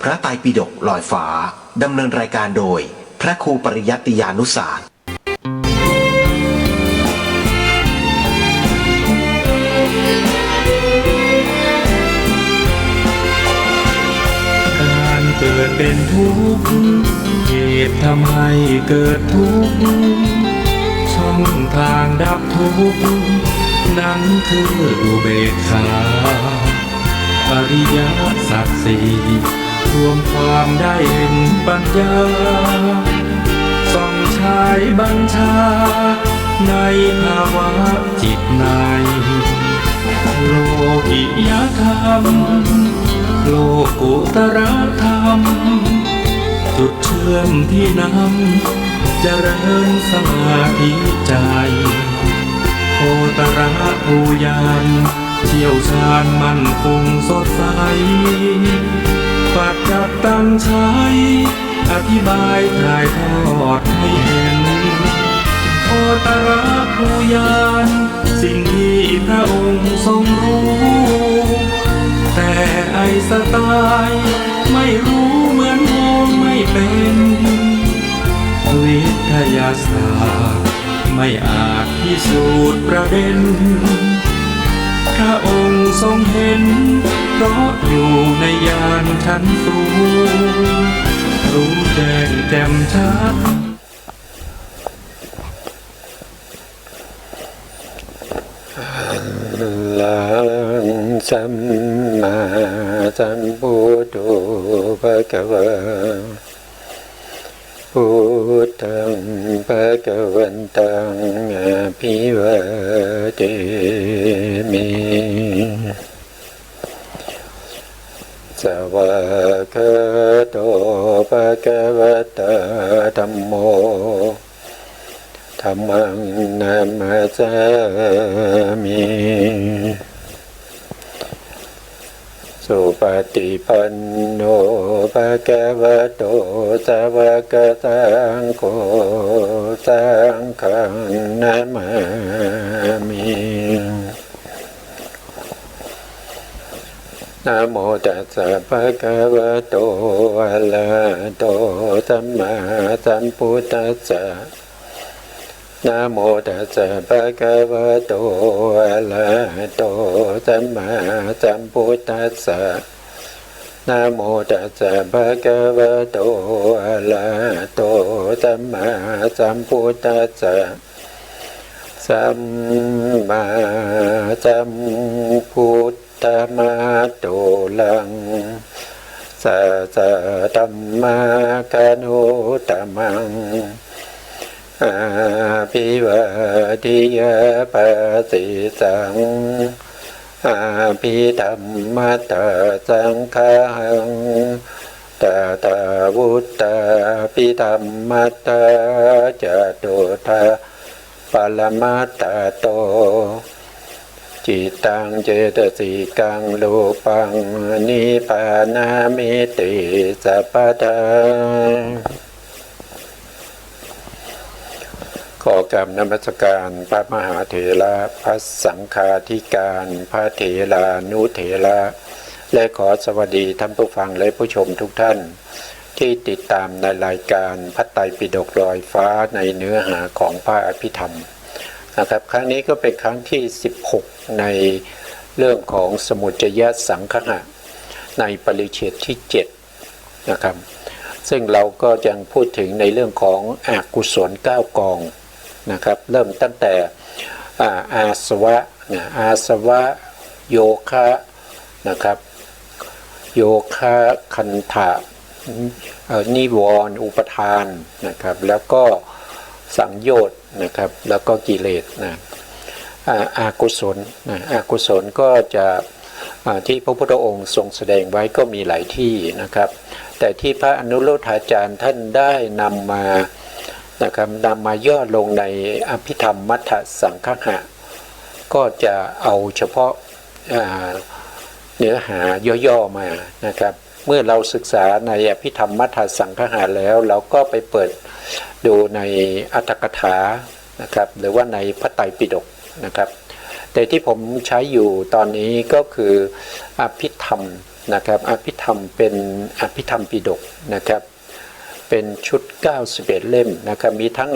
พระไตรปิฎกลอยฟ้าดำเนินรายการโดยพระครูปริยัติยานุศาสตร์การเกิดเป็นทุกข์เหตุทำให้เกิดทุกข์ช่องทางดับทุกข์นั้นคืออุเบกขาอริยสัจสี่รวมความได้เห็นปัญญาส่องฉายบัญชาในภาวะจิตในโลกิยธรรมโลกุตรธรรมจุดเชื่อมที่นำเจริญสมาธิใจโคตระภูยานเชี่ยวชาญมั่นคงสดใสปัจจับตั้งใช้อธิบายถ่ายทอดให้เห็นโคตระภูยานสิ่งที่พระองค์ทรงรู้แต่ไอสไตล์ไม่รู้เหมือนมองไม่เป็นวิทยาศาสตร์ไม่อาจพิสูจน์ประเด็นพระองค์ทรงเห็นเพราะอยู่ในญาณชั้นสูงรู้แจ้งแจ่มชัดลังสัมมาสัมพุทโธภะคะวะพุทธังภะคะวันตังอภิวาเทมิสวากขาโตภะคะวะตาธัมโมธัมมังนามัสสามิสุปฏิปันโนภะคะวะโตสาวกสังโฆสังฆังนามามินะโมตัสสะภะคะวะโตอะระหะโตสัมมาสัมพุทธัสสะนะโมตัสสะภะคะวะโตอะระหะโตสัมมาสัมพุทธัสสะนะโมตัสสะภะคะวะโตอะระหะโตสัมมาสัมพุทธัสสะสัมมาสัมพุทธะมาโตลังสัสสะธัมมากัณุตมังอาภิวาทิยาปัสสิสังอาภิธรรมตาสังฆังตถาวุตตาภิธรรมตาจตุธาปรมัตตโตจิตตังเจตสิกังโลปังนิพพานามิติสัพพทาขอกราบนมัสการพระมหาเถระพระสังฆาธิการพระเถรานุเถระและขอสวัสดีท่านผู้ฟังและผู้ชมทุกท่านที่ติดตามในรายการพระไตรปิฎกลอยฟ้าในเนื้อหาของพระอภิธรรมนะครับครั้งนี้ก็เป็นครั้งที่16ในเรื่องของสมุจจยสังคหะในปริเฉดที่7นะครับซึ่งเราก็ยังพูดถึงในเรื่องของอกุศล9กองนะครับเริ่มตั้งแต่อาสวะอาสวะโยคะนะครับโยคะคันธะนิวรณ์อุปทานนะครับแล้วก็สังโยชน์นะครับแล้วก็กิเลสอากุศลอากุศลก็จะที่พระพุทธองค์ทรงแสดงไว้ก็มีหลายที่นะครับแต่ที่พระอนุโลทาจารย์ท่านได้นำมานะครับนำมาย่อลงในอภิธรรมมัทธสังคหะก็จะเอาเฉพาะเนื้อหาย่อๆมานะครับเมื่อเราศึกษาในอภิธรรมมัทธสังคหะแล้วเราก็ไปเปิดดูในอัตถกถานะครับหรือว่าในพระไตรปิฎกนะครับแต่ที่ผมใช้อยู่ตอนนี้ก็คืออภิธรรม นะครับอภิธรรมเป็นอภิธรรมปิฎกนะครับเป็นชุด91เล่มนะครับมีทั้ง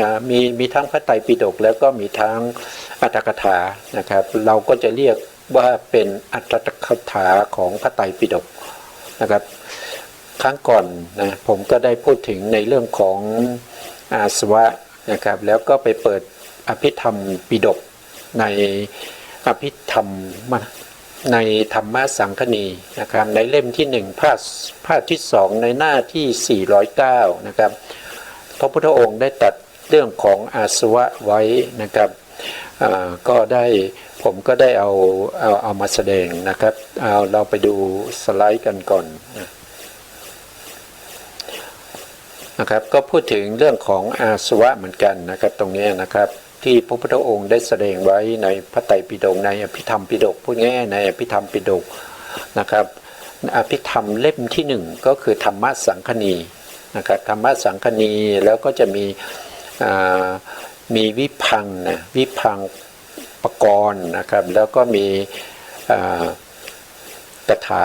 มีทั้งพระไตรปิฎกแล้วก็มีทั้งอรรถกถานะครับเราก็จะเรียกว่าเป็นอรรถกถาของพระไตรปิฎกนะครับครั้งก่อนนะผมก็ได้พูดถึงในเรื่องของอาสวะนะครับแล้วก็ไปเปิดอภิธรรมปิฎกในอภิธรรมในธรรมสังคณีนะครับในเล่มที่1ภาคที่2ในหน้าที่409นะครับพระพุทธองค์ได้ตัดเรื่องของอาสวะไว้นะครับก็ได้ผมก็ได้เอามาแสดงนะครับเราไปดูสไลด์กันก่อนนะครับก็พูดถึงเรื่องของอาสวะเหมือนกันนะครับตรงนี้นะครับที่พระพุทธองค์ได้แสดงไว้ในพระไตรปิฎกในอภิธรรมปิฎกพูดง่ายในอภิธรรมปิฎกนะครับอภิธรรมเล่มที่1ก็คือธรรมสังคณีนะครับธรรมสังคณีแล้วก็จะมีวิพังนะวิพังปกรณ์นะครับแล้วก็มีกถา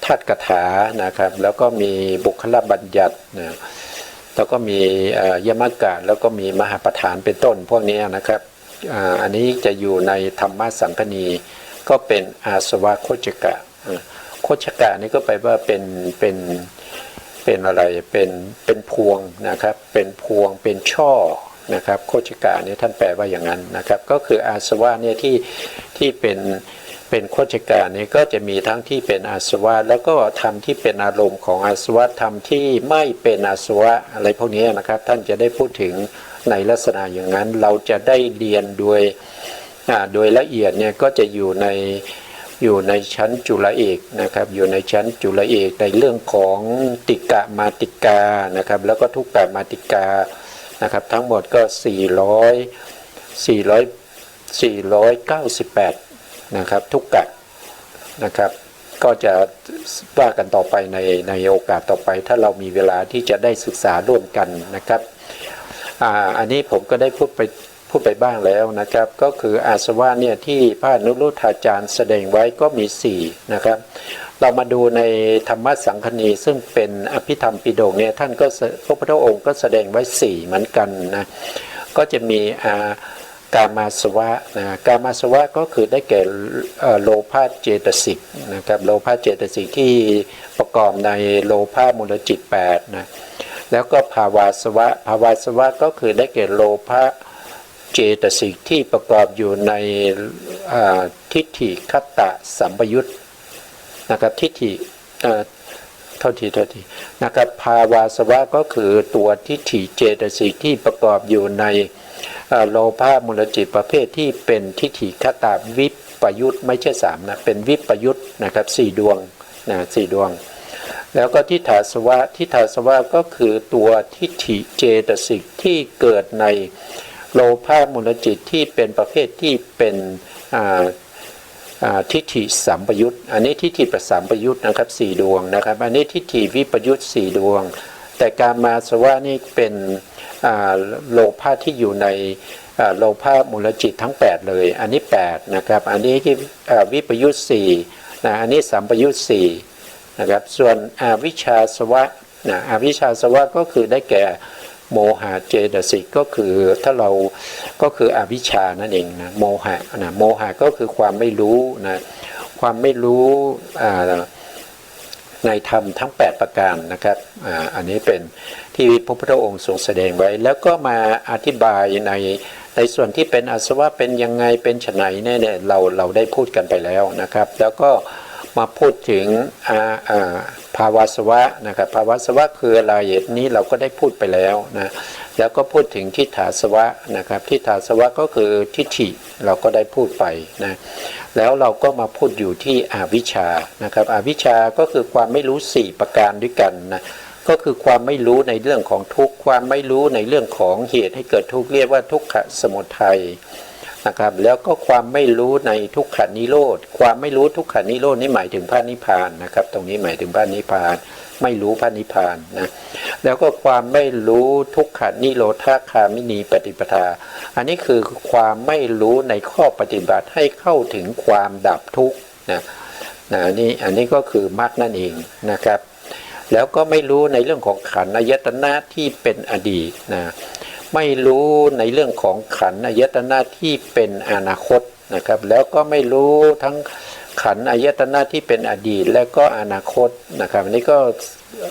ธาตุกถานะครับแล้วก็มีบุคลบัญญัตินะแล้วก็มียมกะแล้วก็มีมหาประธานเป็นต้นพวกนี้นะครับอันนี้จะอยู่ในธรรมสังคณีก็เป็นอาสวะโคจกะโคจกะนี่ก็แปลว่าเป็นอะไรเป็นพวงนะครับเป็นพวงเป็นช่อนะครับโคจกะนี่ท่านแปลว่าอย่างนั้นนะครับก็คืออาสวะเนี่ยที่เป็นโคจกะนี้ก็จะมีทั้งที่เป็นอาสวะแล้วก็ธรรมที่เป็นอารมณ์ของอาสวะธรรมที่ไม่เป็นอาสวะอะไรพวกนี้นะครับท่านจะได้พูดถึงในลักษณะอย่างนั้นเราจะได้เรียนโดยละเอียดเนี่ยก็จะอยู่ในชั้นจุลเอกนะครับอยู่ในชั้นจุลเอกในเรื่องของติกะมาติกานะครับแล้วก็ทุกกะมาติกานะครับทั้งหมดก็498นะครับทุกกะนะครับก็จะว่ากันต่อไปในโอกาสต่อไปถ้าเรามีเวลาที่จะได้ศึกษาร่วมกันนะครับอันนี้ผมก็ได้พูดไปบ้างแล้วนะครับก็คืออาสวะเนี่ยที่พระอนุรุทธาจารย์แสดงไว้ก็มี4นะครับเรามาดูในธรรมสังคณีซึ่งเป็นอภิธรรมปิฎกเนี่ยท่านก็พระพุทธองค์ก็แสดงไว้4เหมือนกันนะก็จะมีกามาสวะนะกามาสวะก็คือได้แก่โลภะเจตสิกนะครับโลภะเจตสิกที่ประกอบในโลภะมูลจิต8นะแล้วก็ภาวาสวะก็คือได้แก่โลภะเจตสิกที่ประกอบอยู่ในทิฏฐิคัตตะสัมปยุตนะครับทิฏฐิเท่าทีนะครับภาวาสวะก็คือตัวทิฏฐิเจตสิกที่ประกอบอยู่ในโลภะมูลจิตประเภทที่เป็นทิฏฐิคตาวิปยุตไม่ใช่3นะเป็นวิปยุตนะครับ4ดวงนะ4ดวงแล้วก็ทิฏฐาสวะก็คือตัวทิฏฐิเจตสิกที่เกิดในโลภะมูลจิตที่เป็นประเภทที่เป็นทิฏฐิสัมปยุตอันนี้ทิฏฐิประสัมปยุตนะครับ4ดวงนะครับอันนี้ทิฏฐิวิปยุต4ดวงแต่กามาสวะนี่เป็นโลภะที่อยู่ในโลภะมูลจิตทั้ง8เลยอันนี้8นะครับอันนี้ที่วิปยุต4นะอันนี้สัมปยุต4นะครับส่วนอวิชชาสวะนะอวิชชาสวะก็คือได้แก่โมหะเจตสิกก็คือถ้าเราก็คืออวิชชานั่นเองนะโมหะนะโมหะก็คือความไม่รู้นะความไม่รู้ในธรรมทั้ง8ประการนะครับอันนี้เป็นที่พระพุทธองค์ทรงแสดงไว้แล้วก็มาอธิบายในส่วนที่เป็นอาสวะเป็นยังไงเป็นไฉนเนี่ยเราได้พูดกันไปแล้วนะครับแล้วก็มาพูดถึงภาวาสวะนะครับภาวาสวะคืออะไรนี้เราก็ได้พูดไปแล้วนะแล้วก็พูดถึงทิฏฐาสวะนะครับทิฏฐาสวะก็คือทิฏฐิเราก็ได้พูดไปนะแล้วเราก็มาพูดอยู่ที่อวิชชานะครับอวิชชาก็คือความไม่รู้4ประการด้วยกันนะก็คือความไม่รู้ในเรื่องของทุกข์ความไม่รู้ในเรื่องของเหตุให้เกิดทุกข์เรียกว่าทุกขสมุทัยนะครับแล้วก็ความไม่รู้ในทุกขนิโรธความไม่รู้ทุกขนิโรธนี่หมายถึงพระนิพพานนะครับตรงนี้หมายถึงพระนิพพานไม่รู้พระนิพพานนะแล้วก็ความไม่รู้ทุกขนิโรธคามินีปฏิปทาอันนี้คือความไม่รู้ในข้อปฏิบัติให้เข้าถึงความดับทุกข์นะ นะอันนี้ก็คือมรรคนั่นเองนะครับแล้วก็ไม่รู้ในเรื่องของขันธ์อายตนะที่เป็นอดีตนะไม่รู้ในเรื่องของขันธ์อายตนะที่เป็นอนาคตนะครับแล้วก็ไม่รู้ทั้งขันธ์อายตนะที่เป็นอดีตและก็อนาคตนะครับอันนี้ก็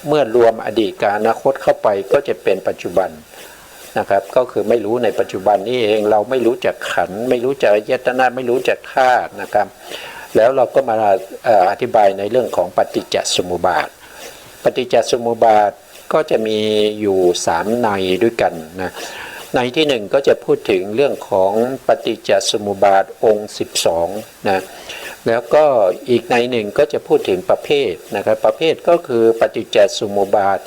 เมื่อรวมอดีตกับอนาคตเข้าไปก็จะเป็นปัจจุบันนะครับก็คือไม่รู้ในปัจจุบันนี้เองเราไม่รู้จักขันธ์ไม่รู้จักอายตนะไม่รู้จักธาตุนะครับแล้วเราก็มาอธิบายในเรื่องของปฏิจจสมุปบาทปฏิจจสมุปบาทก็จะมีอยู่3ในด้วยกันนะในที่หนึ่งก็จะพูดถึงเรื่องของปฏิจจสมุปบาทองค์12นะแล้วก็อีกในหนึ่งก็จะพูดถึงประเภทนะครับประเภทก็คือปฏิจจสมุปบาท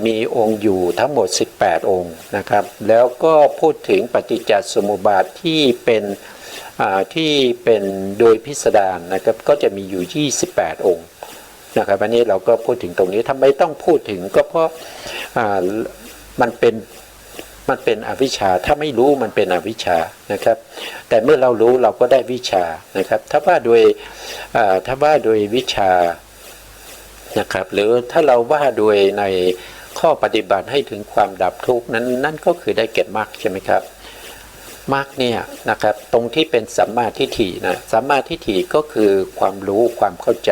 มีองค์อยู่ทั้งหมด18องค์นะครับแล้วก็พูดถึงปฏิจจสมุปบาทที่เป็นโดยพิสดารนะครับก็จะมีอยู่28องค์นะครับอันนี้เราก็พูดถึงตรงนี้ทำไมต้องพูดถึงก็เพราะมันเป็นอวิชชาถ้าไม่รู้มันเป็นอวิชชานะครับแต่เมื่อเรารู้เราก็ได้วิชานะครับถ้าว่าโดยวิชานะครับหรือถ้าเราว่าโดยในข้อปฏิบัติให้ถึงความดับทุกข์นั่นก็คือได้แก่มรรคใช่ไหมครับมรรคเนี่ยนะครับตรงที่เป็นสัมมาทิฏฐินะสัมมาทิฏฐิก็คือความรู้ความเข้าใจ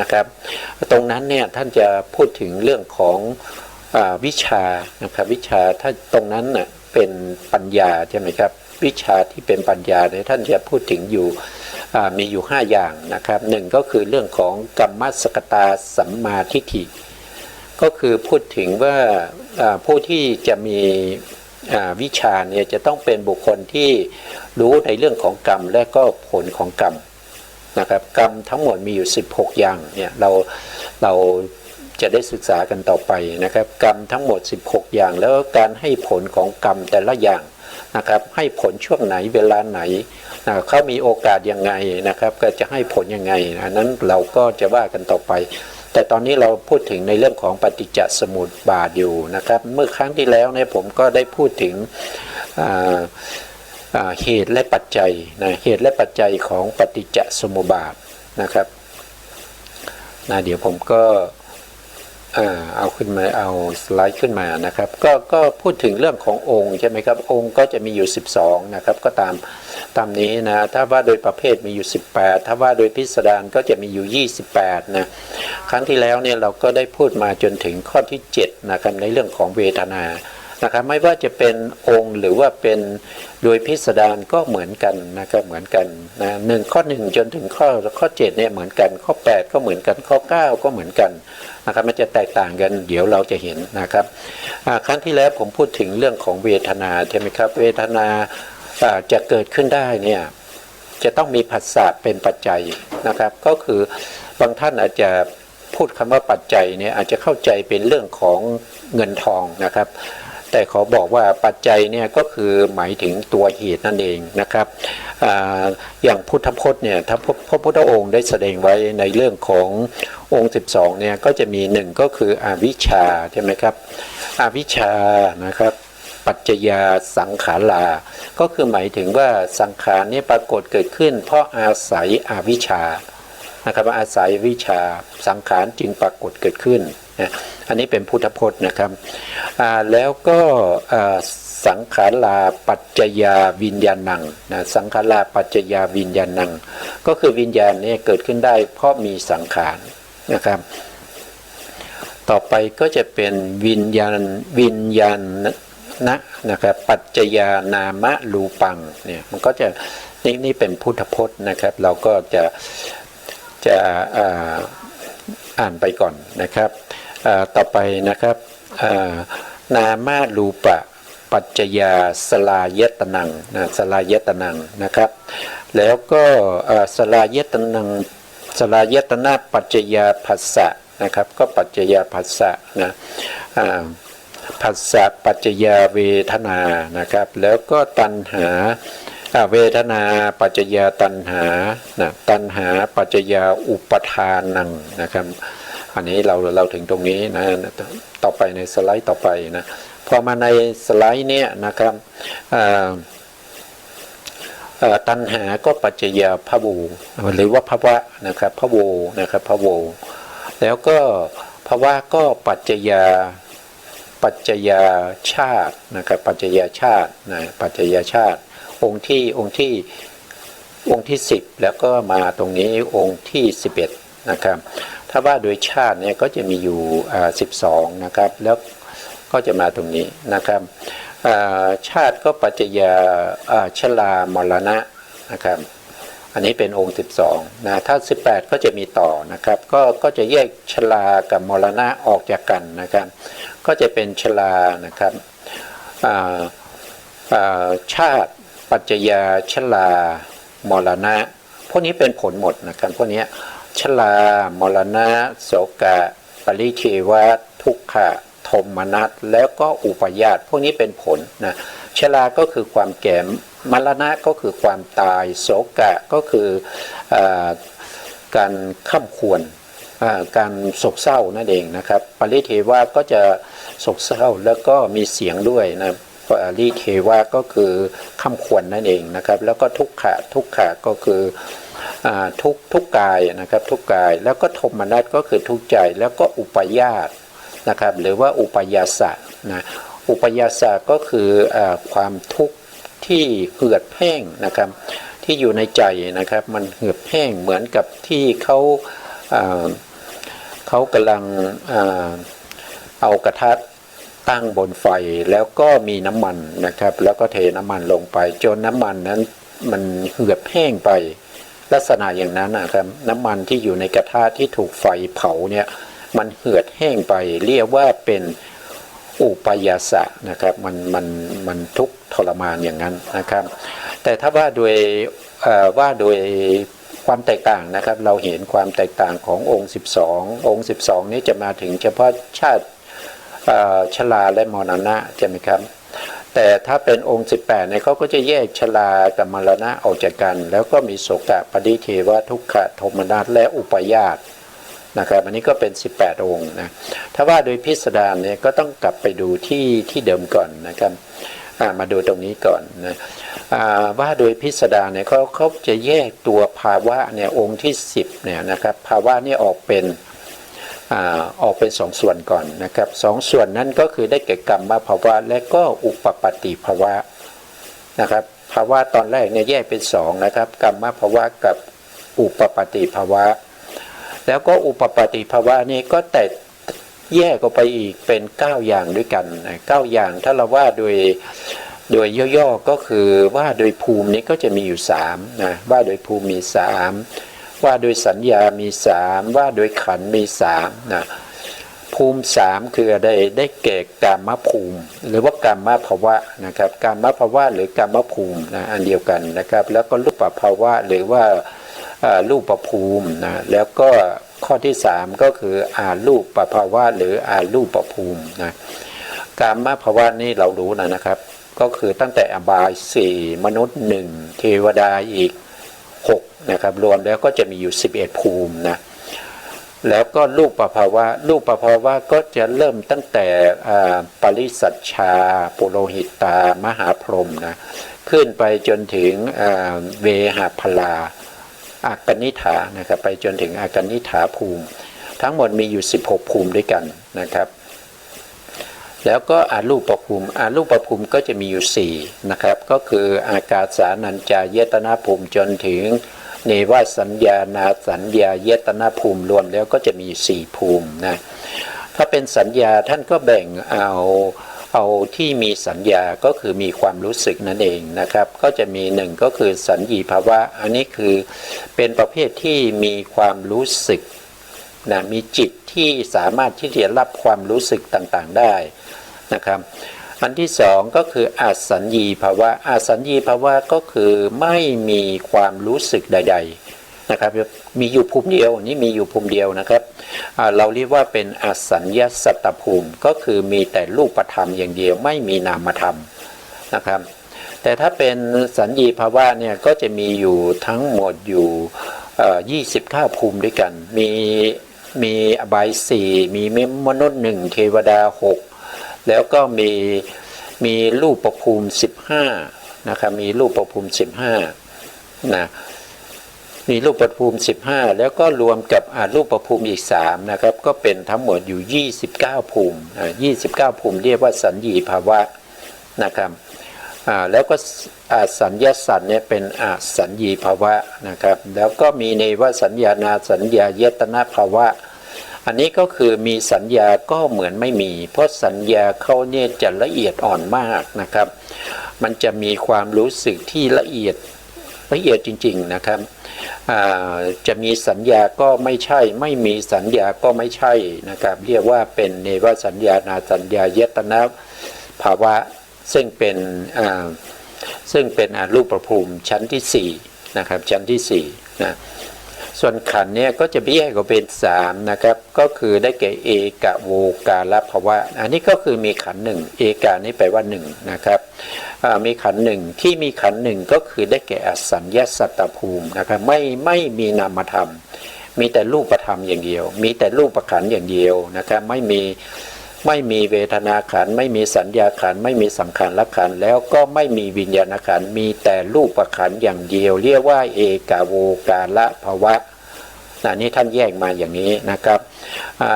นะครับตรงนั้นเนี่ยท่านจะพูดถึงเรื่องของวิชานะครับวิชาถ้าตรงนั้นน่ะเป็นปัญญาใช่ไหมครับวิชาที่เป็นปัญญาเนี่ยท่านจะพูดถึงอยู่มีอยู่5อย่างนะครับหนึ่งก็คือเรื่องของกัมมัสสกตาสัมมาทิฏฐิก็คือพูดถึงว่าผู้ที่จะมีวิชาเนี่ยจะต้องเป็นบุคคลที่รู้ในเรื่องของกรรมและก็ผลของกรรมนะครับกรรมทั้งหมดมีอยู่16อย่างเนี่ยเราจะได้ศึกษากันต่อไปนะครับกรรมทั้งหมด16อย่างแล้วการให้ผลของกรรมแต่ละอย่างนะครับให้ผลช่วงไหนเวลาไหนเขามีโอกาสยังไงนะครับก็จะให้ผลยังไงอันนั้นเราก็จะว่ากันต่อไปแต่ตอนนี้เราพูดถึงในเรื่องของปฏิจจสมุปบาทอยู่นะครับเมื่อครั้งที่แล้วเนี่ยผมก็ได้พูดถึงเหตุและปัจจัยนะเหตุและปัจจัยของปฏิจจสมุปบาทนะครับเดี๋ยวผมก็เอาขึ้นมาเอาสไลด์ขึ้นมานะครับก็พูดถึงเรื่องขององค์ใช่ไหมครับองค์ก็จะมีอยู่12นะครับก็ตามนี้นะถ้าว่าโดยประเภทมีอยู่18ถ้าว่าโดยพิสดารก็จะมีอยู่28นะครั้งที่แล้วเนี่ยเราก็ได้พูดมาจนถึงข้อที่7นะครับในเรื่องของเวทนานะครับไม่ว่าจะเป็นองค์หรือว่าเป็นโดยพิสดารก็เหมือนกันนะครับเหมือนกันนะข้อ1จนถึงข้อ7เนี่ยเหมือนกันข้อ8ก็เหมือนกันข้อ9ก็เหมือนกันนะครับมันจะแตกต่างกันเดี๋ยวเราจะเห็นนะครับครั้งที่แล้วผมพูดถึงเรื่องของเวทนาใช่ไหมครับเวทนาจะเกิดขึ้นได้เนี่ยจะต้องมีผัสสะเป็นปัจจัยนะครับก็คือบางท่านอาจจะพูดคำว่าปัจจัยเนี่ยอาจจะเข้าใจเป็นเรื่องของเงินทองนะครับแต่ขอบอกว่าปัจจัยเนี่ยก็คือหมายถึงตัวเหตุนั่นเองนะครับอย่างพุทธพจน์เนี่ยถ้าพระพุทธองค์ได้แสดงไว้ในเรื่องขององค์12เนี่ยก็จะมี1ก็คืออวิชชาใช่ไหมครับอวิชชานะครับปัจจยาสังขาราก็คือหมายถึงว่าสังขารนี้ปรากฏเกิดขึ้นเพราะอาศัยอวิชชานะครับอาศัยวิชาสังขารจึงปรากฏเกิดขึ้นนะอันนี้เป็นพุทธพจน์นะครับแล้วก็สังขาราปัจจยาวิญญาณังนะสังขาราปัจจยาวิญญาณังก็คือวิญญาณนี้เกิดขึ้นได้เพราะมีสังขารนะครับต่อไปก็จะเป็นวิญญาณนะครับปัจจยานามะรูปังเนี่ยมันก็จะนี่เป็นพุทธพจน์นะครับเราก็จะอ่านไปก่อนนะครับต่อไปนะครับนามะรูปะปัจจยาสลายตนังนะสลายตนังนะครับแล้วก็สลายตนังสลายตนะปัจจยาผัสสะนะครับก็ปัจจยาผัสสะนะผัสสะปัจจยาเวทนานะครับแล้วก็ตัณหาเวทนาปัจจยาตัณหานะตัณหาปัจจยาอุปทานังนะครับอันนี้เราถึงตรงนี้นะต่อไปในสไลด์ต่อไปนะพอมาในสไลด์เนี้ยนะครับ ตัณหาก็ปัจจยาภวูหรือว่าภวะนะครับภโวนะครับภโวแล้วก็ภวะก็ปัจจยาชาตินะครับปัจจยาชาตินะปัจจยาชาติองค์ที่10แล้วก็มาตรงนี้องค์ที่11นะครับถ้าว่าโดยชาติเนี่ยก็จะมีอยู่12นะครับแล้วก็จะมาตรงนี้นะครับชาติก็ปัจจยาชรามรณะนะครับอันนี้เป็นองค์12นะถ้า18ก็จะมีต่อนะครับก็จะแยกชรากับมรณะออกจากกันนะครับก็จะเป็นชรานะครับชาติปัจจยาชรามรณะพวกนี้เป็นผลหมดนะครับพวกนี้ชรามรณะโสกะปริเทวะทุกขะโทมนัสแล้วก็อุปาทพวกนี้เป็นผลนะชราก็คือความแก่มรณะก็คือความตายโสกะก็คือการข้ามควรการโศกเศร้านั่นเองนะครับปริเทวะก็จะโศกเศร้าแล้วก็มีเสียงด้วยนะปริเทวะก็คือข้ามควรนั่นเองนะครับแล้วก็ทุกขะก็คือทุกกายนะครับทุกกายแล้วก็โทมนัสก็คือทุกใจแล้วก็อุปาทนะครับหรือว่าอุปยาสะนะอุปยาสะก็คือความทุกข์ที่เหือดแห้งนะครับที่อยู่ในใจนะครับมันเหือดแห้งเหมือนกับที่เขากำลังเอากระทะตั้งบนไฟแล้วก็มีน้ำมันนะครับแล้วก็เทน้ำมันลงไปจนน้ำมันนั้นมันเหือดแห้งไปลักษณะอย่างนั้นนะครับน้ำมันที่อยู่ในกระทะที่ถูกไฟเผาเนี่ยมันเหือดแห้งไปเรียกว่าเป็นอุปยาสะนะครับมันทุกข์ทรมานอย่างนั้นนะครับแต่ถ้าว่าโดยความแตกต่างนะครับเราเห็นความแตกต่างขององค์12องค์12นี้จะมาถึงเฉพาะชาติชราและมรณะใช่ไหมครับแต่ถ้าเป็นองค์18เนี่ยเขาก็จะแยกชรากับมรณะออกจากกันแล้วก็มีโสกะปริเทวะทุกขะโทมนัสและอุปาทนะครับอันนี้ก็เป็น18องค์นะถ้าว่าโดยพิสดารเนี่ยก็ต้องกลับไปดูที่เดิมก่อนนะครับมาดูตรงนี้ก่อนนะว่าโดยพิสดารเนี่ยเขาจะแยกตัวภาวะเนี่ยองค์ที่10เนี่ยนะครับภาวะนี่ออกเป็น2ส่วนก่อนนะครับ2ส่วนนั้นก็คือได้แก่กรรมภาวะและก็อุปปติภาวะนะครับภาวะตอนแรกเนี่ยแยกเป็น2นะครับกรรมภาวะกับอุปปติภาวะแล้วก็อุปปติภาวะนี่ก็แตกแยกออกไปอีกเป็น9อย่างด้วยกัน9อย่างถ้าเราว่าโดยย่อๆก็คือว่าโดยภูมินี้ก็จะมีอยู่3นะว่าโดยภูมิมี3ว่าโดยสัญญามี3ว่าโดยขันธ์มี3นะภูมิ3คือได้แก่กามภูมิหรือว่ากามภาวะนะครับกามภาวะหรือกามภูมินะอันเดียวกันนะครับแล้วก็รูปภาวะหรือว่ารูปภูมินะแล้วก็ข้อที่3ก็คือรูปภาวะหรือรูปภูมินะกามภาวะนี่เรารู้นะครับก็คือตั้งแต่อบาย4มนุษย์1เทวดาอีก6นะครับรวมแล้วก็จะมีอยู่11ภูมินะแล้วก็รูปภาวะก็จะเริ่มตั้งแต่ปริสัชชาปุโรหิตามหาพรหมนะขึ้นไปจนถึงเวหพลาอากนิฐานะครับไปจนถึงอากนิฐาภูมิทั้งหมดมีอยู่16ภูมิด้วยกันนะครับแล้วก็รูปภูมิก็จะมีอยู่4นะครับก็คืออากาสานัญจายตนะภูมิจนถึงเนวสัญญานาสัญญายตนะภูมิรวมแล้วก็จะมี4ภูมินะถ้าเป็นสัญญาท่านก็แบ่งเอาที่มีสัญญาก็คือมีความรู้สึกนั่นเองนะครับก็จะมี1ก็คือสัญญีภาวะอันนี้คือเป็นประเภทที่มีความรู้สึกนะมีจิตที่สามารถที่จะรับความรู้สึกต่างๆได้นะครับอันที่2ก็คืออสัญญีภาวะอสัญญีภาวะก็คือไม่มีความรู้สึกใดๆนะครับมีอยู่ภูมิเดียวนี่มีอยู่ภูมิเดียวนะครับเราเรียกว่าเป็นอสัญญสัตตภูมิก็คือมีแต่รูปธรรมอย่างเดียวไม่มีนามธรรมนะครับแต่ถ้าเป็นสัญญีภาวะเนี่ยก็จะมีอยู่ทั้งหมดอยู่29ภูมิด้วยกันมีอบาย4มีมนุษย์1เทวดา6แล้วก็มีรูปภูมิ15นะครับมีรูปภูมิ15 นะมีรูปภูมิ15แล้วก็รวมกับรูปภูมิอีก3นะครับก็เป็นทั้งหมดอยู่29ภูมิ29ภูมิเรียกว่าสัญญีภาวะนะครับแล้วก็สัญญาสันเนี่ยเป็นสัญญีภาวะนะครับแล้วก็มีเนวสัญญานาสัญญายตนะภาวะอันนี้ก็คือมีสัญญาก็เหมือนไม่มีเพราะสัญญาเขาเนี่ยจะละเอียดอ่อนมากนะครับมันจะมีความรู้สึกที่ละเอียดจริงๆนะครับจะมีสัญญาก็ไม่ใช่ไม่มีสัญญาก็ไม่ใช่นะครับเรียกว่าเป็นเนวสัญญานาสัญญายตนะภาวะซึ่งเป็นรูปภูมิชั้นที่4นะครับชั้นที่4นะส่วนขันธ์เนี่ยก็จะแยกออกเป็น3นะครับก็คือได้แก่เอกะโวกาลภาวะอันนี้ก็คือมีขันธ์1เอกานี่แปลว่า1นะครับมีขันธ์1ที่มีขันธ์1ก็คือได้แก่อสัญญาสัตตภูมินะครับไม่มีนามธรรมมีแต่รูปธรรมอย่างเดียวมีแต่รูปขันธ์อย่างเดียวนะครับไม่มีเวทนาขันธ์ไม่มีสัญญาขันธ์ไม่มีสังขารขันธ์แล้วก็ไม่มีวิญญาณขันธ์มีแต่รูปขันธ์อย่างเดียวเรียกว่าเอกโวกาลภาวะนี่ท่านแยกมาอย่างนี้นะครับ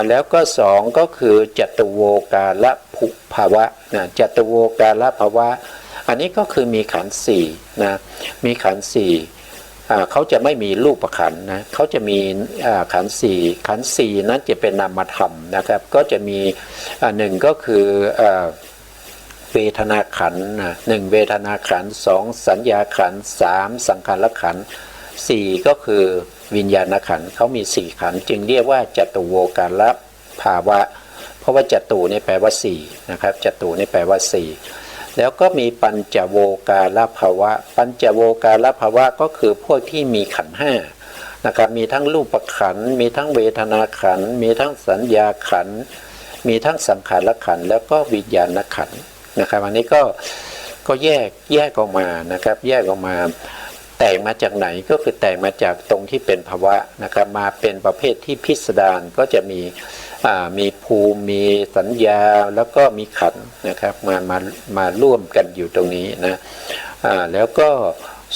แล้วก็2ก็คือจตุโวกาลภาวะจตุโวกาลภาวะอันนี้ก็คือมีขันธ์4นะมีขันธ์4เขาจะไม่มีรูปขันธ์นะเขาจะมีขันธ์4นั้นจะเป็นนามธรรมนะครับก็จะมี1ก็คือเวทนาขันธ์1เวทนาขันธ์2สัญญาขันธ์3สังขารขันธ์4ก็คือวิญญาณขันธ์เขามี4ขันธ์จึงเรียกว่าจตุโวกาลภาวะเพราะว่าจตุนี่แปลว่า4นะครับจตุนี่แปลว่า4แล้วก็มีปัญจโวกาลภาวะปัญจโวกาลภาวะก็คือพวกที่มีขันธ์5นะครับมีทั้งรูปขันธ์มีทั้งเวทนาขันธ์มีทั้งสัญญาขันธ์มีทั้งสังขารขันธ์แล้วก็วิญญาณขันธ์นะครับอันนี้ก็แยกออกมานะครับแยกออกมาแตกมาจากไหนก็คือแตกมาจากตรงที่เป็นภาวะนะครับมาเป็นประเภทที่พิสดารก็จะมีภูมิมีสัญญาแล้วก็มีขันธ์นะครับมาร่วมกันอยู่ตรงนี้นะแล้วก็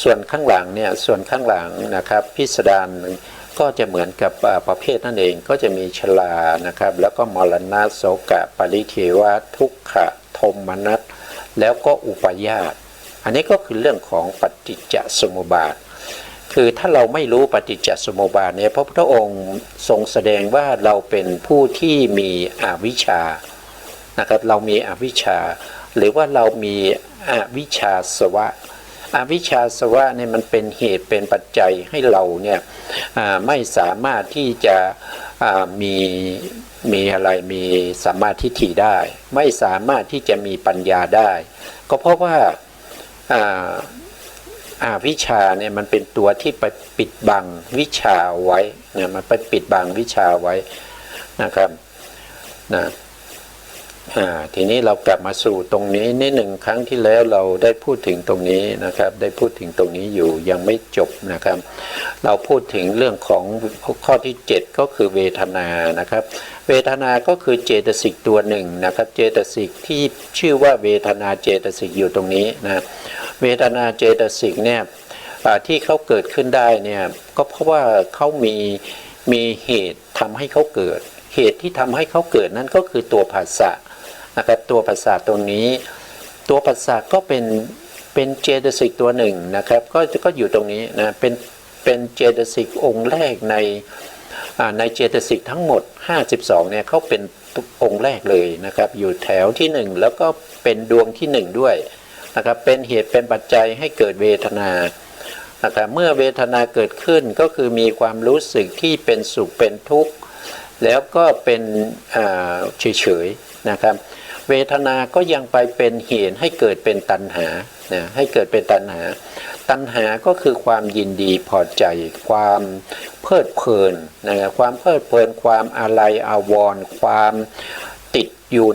ส่วนข้างหลังเนี่ยส่วนข้างหลังนะครับพิสดารก็จะเหมือนกับประเภทนั่นเองก็จะมีชรานะครับแล้วก็มรณะโศกะปริเทวะทุกขะโทมนัสแล้วก็อุปาญาตอันนี้ก็คือเรื่องของปฏิจจสมุปบาทคือถ้าเราไม่รู้ปฏิจจสมุปบาทเนี่ยพระพุทธองค์ทรงแสดงว่าเราเป็นผู้ที่มีอวิชชานะครับเรามีอวิชชาหรือว่าเรามีอวิชชาสวะอวิชชาสวะเนี่ยมันเป็นเหตุเป็นปัจจัยให้เราเนี่ยไม่สามารถที่จะมีอะไรมีสัมมาทิฏฐิได้ไม่สามารถที่จะมีปัญญาได้ก็เพราะว่าวิชาเนี่ยมันเป็นตัวที่ไปปิดบังวิชาไว้เนี่ยมันไปปิดบังวิชาไว้นะครับทีนี้เรากลับมาสู่ตรงนี้นิดหนึ่งครั้งที่แล้วเราได้พูดถึงตรงนี้นะครับได้พูดถึงตรงนี้อยู่ยังไม่จบนะครับเราพูดถึงเรื่องของข้อที่7ก็คือเวทนานะครับเวทนาก็คือเจตสิกตัวหนึ่งนะครับเจตสิกที่ชื่อว่าเวทนาเจตสิกอยู่ตรงนี้นะเวทนาเจตสิกเนี่ยที่เขาเกิดขึ้นได้เนี่ยก็เพราะว่าเขามีเหตุทำให้เขาเกิดเหตุที่ทำให้เขาเกิดนั่นก็คือตัวภาษานะครับตัวภาษาตรงนี้ตัวภาษาก็เป็นเจตสิกตัวหนึ่งนะครับก็อยู่ตรงนี้นะเป็นเจตสิกองค์แรกในเจตสิกทั้งหมด52เนี่ยเขาเป็นองค์แรกเลยนะครับอยู่แถวที่1แล้วก็เป็นดวงที่1ด้วยนะครับเป็นเหตุเป็นปัจจัยให้เกิดเวทนานะครับเมื่อเวทนาเกิดขึ้นก็คือมีความรู้สึกที่เป็นสุขเป็นทุกข์แล้วก็เป็นเฉยๆนะครับเวทนาก็ยังไปเป็นเหตุให้เกิดเป็นตัณหาให้เกิดเป็นตัณหาตัณหาก็คือความยินดีพอใจความเพลิดเพลินนะครับความเพลิดเพลินความอาลัยอาวรณ์ความติดอยู่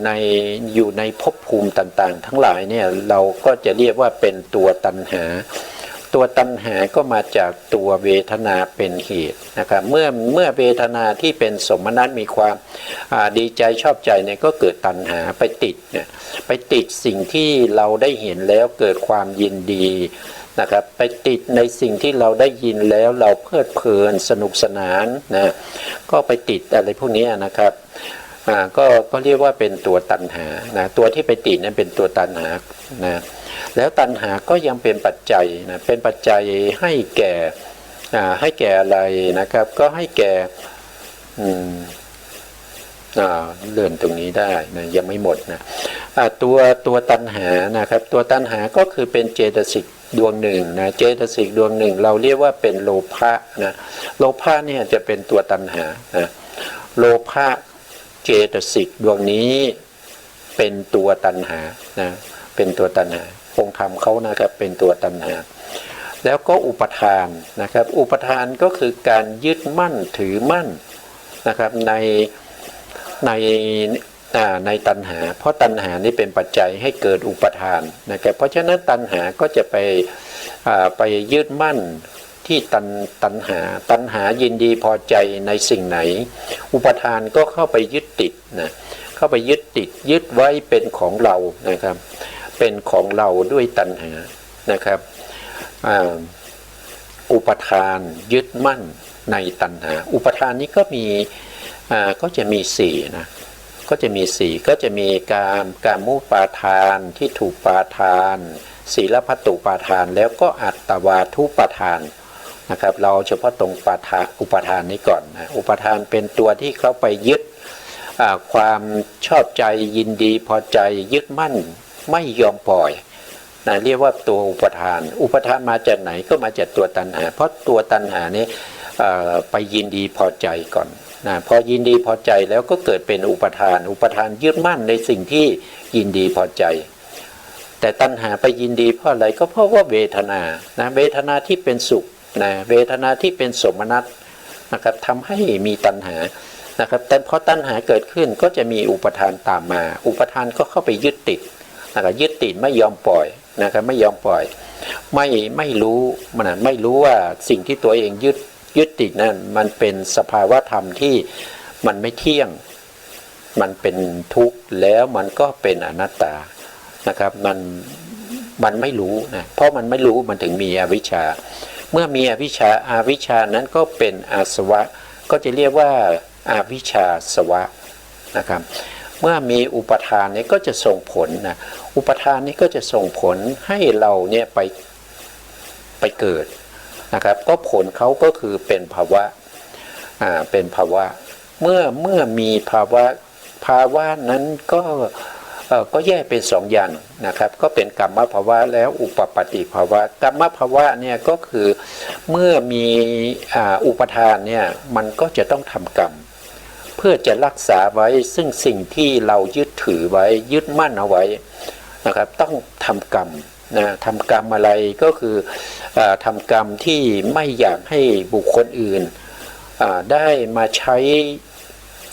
ในภพภูมิต่างๆทั้งหลายเนี่ยเราก็จะเรียกว่าเป็นตัวตัณหา ตัวตัณหาก็มาจากตัวเวทนาเป็นเหตุนะครับเมื่อเวทนาที่เป็นสมนัตมีความดีใจชอบใจเนี่ยก็เกิดตัณหาไปติดเนี่ยไปติดสิ่งที่เราได้เห็นแล้วเกิดความยินดีนะครับไปติดในสิ่งที่เราได้ยินแล้วเราเพลิดเพลินสนุกสนานนะก็ไปติดอะไรพวกนี้นะครับก็เรียกว่าเป็นตัวตัณหานะตัวที่ไปติดนั้นเป็นตัวตัณหานะแล้วตัณหาก็ยังเป็นปัจจัยนะเป็นปัจจัยให้แก่อะไรนะครับก็ให้แก่เลื่อนตรงนี้ได้นะยังไม่หมดนะตัวตัณหานะครับตัวตัณหาก็คือเป็นเจตสิกดวงหนึ่งนะเจตสิกดวงหนึ่งเราเรียกว่าเป็นโลภะนะโลภะเนี่ยจะเป็นตัวตัณหานะโลภะเจตสิกดวงนี้เป็นตัวตัณหานะเป็นตัวตัณหาองค์ธรรมเขานะครับเป็นตัวตัณหาแล้วก็อุปทานนะครับอุปทานก็คือการยึดมั่นถือมั่นนะครับในตัณหาเพราะตัณหานี่เป็นปัจจัยให้เกิดอุปทานนะครับเพราะฉะนั้นตัณหาก็จะไปยึดมั่นที่ตัณหายินดีพอใจในสิ่งไหนอุปทานก็เข้าไปยึดติดนะเข้าไปยึดติดยึดไว้เป็นของเรานะครับเป็นของเราด้วยตัณหานะครับอุปทานยึดมั่นในตัณหาอุปทานนี้ก็จะมีสี่นะก็จะมีสี่ก็จะมีการมุปาทานที่ถูกปาทานศีลพัตตุปาทานแล้วก็อัตตวาทุปาทานนะครับเราเฉพาะตรงอุปทานนี้ก่อนนะอุปทานเป็นตัวที่เขาไปยึดความชอบใจยินดีพอใจยึดมั่นไม่ยอมปล่อยนะเรียกว่าตัวอุปทานมาจากไหนก็มาจากตัวตัณหาเพราะตัวตัณหานี้ไปยินดีพอใจก่อนนะพอยินดีพอใจแล้วก็เกิดเป็นอุปทานยึดมั่นในสิ่งที่ยินดีพอใจแต่ตัณหาไปยินดีเพราะอะไรก็เพราะว่าเวทนานะเวทนาที่เป็นสุขนะเวทนาที่เป็นสมนัตนะครับทำให้มีตัณหานะครับแต่พอตัณหาเกิดขึ้นก็จะมีอุปทานตามมาอุปทานก็เข้าไปยึดติดนะครับยึดติดไม่ยอมปล่อยนะครับไม่ยอมปล่อยไม่รู้ว่าสิ่งที่ตัวเองยึดติดนั่นมันเป็นสภาวะธรรมที่มันไม่เที่ยงมันเป็นทุกข์แล้วมันก็เป็นอนัตตานะครับมันไม่รู้นะเพราะมันไม่รู้มันถึงมีอวิชชาเมื่อมีอวิชชานั้นก็เป็นอาสวะก็จะเรียกว่าอวิชชาสวะนะครับเมื่อมีอุปทานนี้ก็จะส่งผลนะอุปทานนี้ก็จะส่งผลให้เราเนี่ยไปเกิดนะครับก็ผลเขาก็คือเป็นภาวะเมื่อมีภาวะนั้นก็แยกเป็นสองอย่างนะครับก็เป็นกรรมภาวะแล้วอุปปติภาวะกรรมภาวะเนี่ยก็คือเมื่อมีอุปทานเนี่ยมันก็จะต้องทำกรรมเพื่อจะรักษาไว้ซึ่งสิ่งที่เรายึดถือไว้ยึดมั่นเอาไว้นะครับต้องทำกรรมนะทำกรรมอะไรก็คือทำกรรมที่ไม่อยากให้บุคคลอื่นได้มาใช้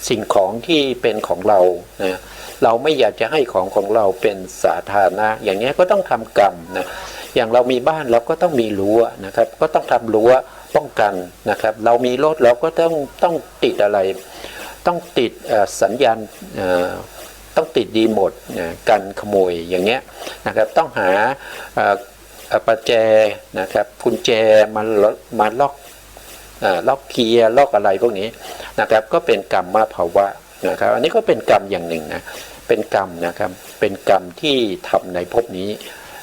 สิ่งของที่เป็นของเรานะเราไม่อยากจะให้ของเราเป็นสาธารณะอย่างนี้ก็ต้องทำกรรมนะอย่างเรามีบ้านเราก็ต้องมีรั้วนะครับก็ต้องทำรั้วป้องกันนะครับเรามีรถเราก็ต้องติดอะไรต้องติดสัญญาณต้องติดดีหมดกันขโมยอย่างเงี้ยนะครับต้องหาประแจนะครับกุญแจมาล็อกเกียร์ล็อกอะไรพวกนี้นะครับก็เป็นกรรมภาวะนะครับอันนี้ก็เป็นกรรมอย่างหนึ่งนะเป็นกรรมนะครับเป็นกรรมที่ทำในภพนี้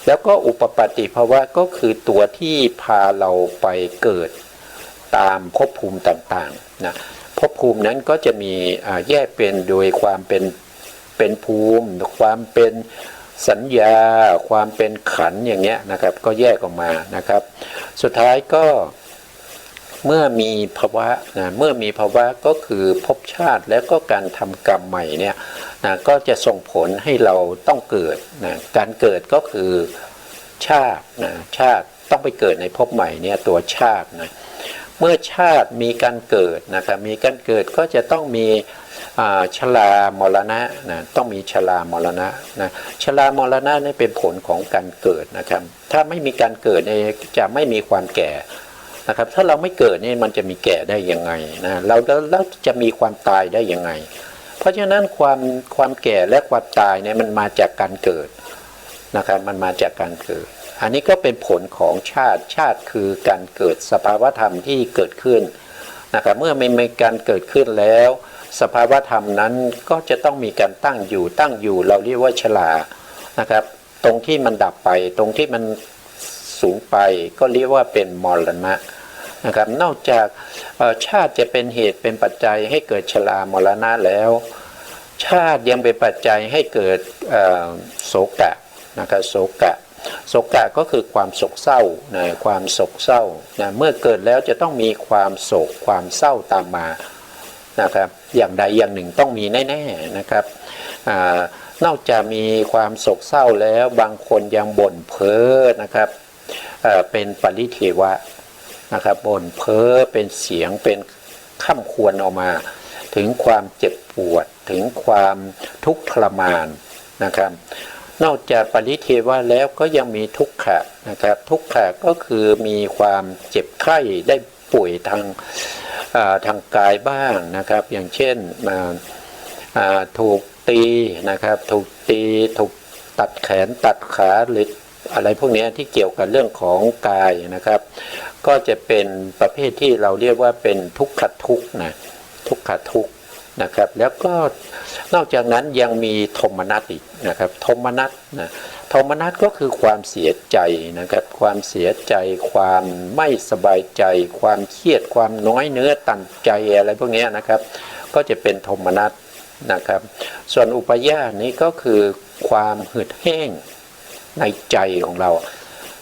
แล้วก็อุปปาติภาวะก็คือตัวที่พาเราไปเกิดตามภพภูมิต่างๆนะภพภูมินั้นก็จะมีแยกเป็นโดยความเป็นภูมิความเป็นสัญญาความเป็นขันธ์อย่างเงี้ยนะครับก็แยกออกมานะครับสุดท้ายก็เมื่อมีภาวะก็คือภพชาติแล้วก็การทำกรรมใหม่เนี่ยนะก็จะส่งผลให้เราต้องเกิดนะการเกิดก็คือชาตินะชาติต้องไปเกิดในภพใหม่เนี่ยตัวชาตินะเมื่อชาติมีการเกิดนะครับมีการเกิดก็จะต้องมี ชรามรณะนะต้องมีชรามรณะนะชรามรณะนี่เป็นผลของการเกิดนะครับถ้าไม่มีการเกิดเนี่ยจะไม่มีความแก่นะครับถ้าเราไม่เกิดนี่มันจะมีแก่ได้ยังไงนะเราจะมีความตายได้ยังไงเพราะฉะนั้นความแก่และความตายเนี่ยมันมาจากการเกิดนะครับมันมาจากการเกิดอันนี้ก็เป็นผลของชาติคือการเกิดสภาวธรรมที่เกิดขึ้นนะครับเมื่อมีการเกิดขึ้นแล้วสภาวธรรมนั้นก็จะต้องมีการตั้งอยู่เราเรียกว่าชรานะครับตรงที่มันดับไปตรงที่มันสูงไปก็เรียกว่าเป็นมรณะนะครับนอกจากชาติจะเป็นเหตุเป็นปัจจัยให้เกิดชรามรณะแล้วชาติยังเป็นปัจจัยให้เกิดโศกะนะครับโศกะก็คือความโศกเศร้านะความโศกเศร้านะเมื่อเกิดแล้วจะต้องมีความโศกความเศร้าตามมานะครับอย่างใดอย่างหนึ่งต้องมีแน่ๆนะครับนอกจากมีความโศกเศร้าแล้วบางคนยังบ่นเพ้อนะครับเป็นปริเทวะนะครับบ่นเพ้อเป็นเสียงเป็นค่ำควรออกมาถึงความเจ็บปวดถึงความทุกข์ทรมานนะครับนอกจากปริเทวะแล้วก็ยังมีทุกขะนะครับทุกขะก็คือมีความเจ็บไข้ได้ป่วยทางกายบ้างนะครับอย่างเช่นถูกตีนะครับถูกตีถูกตัดแขนตัดขาหรืออะไรพวกนี้ที่เกี่ยวกับเรื่องของกายนะครับก็จะเป็นประเภทที่เราเรียกว่าเป็นทุกขทุกข์นะทุกขทุกข์นะครับแล้วก็นอกจากนั้นยังมีโทมนัสอีกนะครับโทมนัสนะโทมนัสก็คือความเสียใจนะครับความเสียใจความไม่สบายใจความเครียดความน้อยเนื้อตันใจอะไรพวกนี้นะครับก็จะเป็นโทมนัสนะครับส่วนอุปยาสนี้ก็คือความหืดแห้งในใจของเรา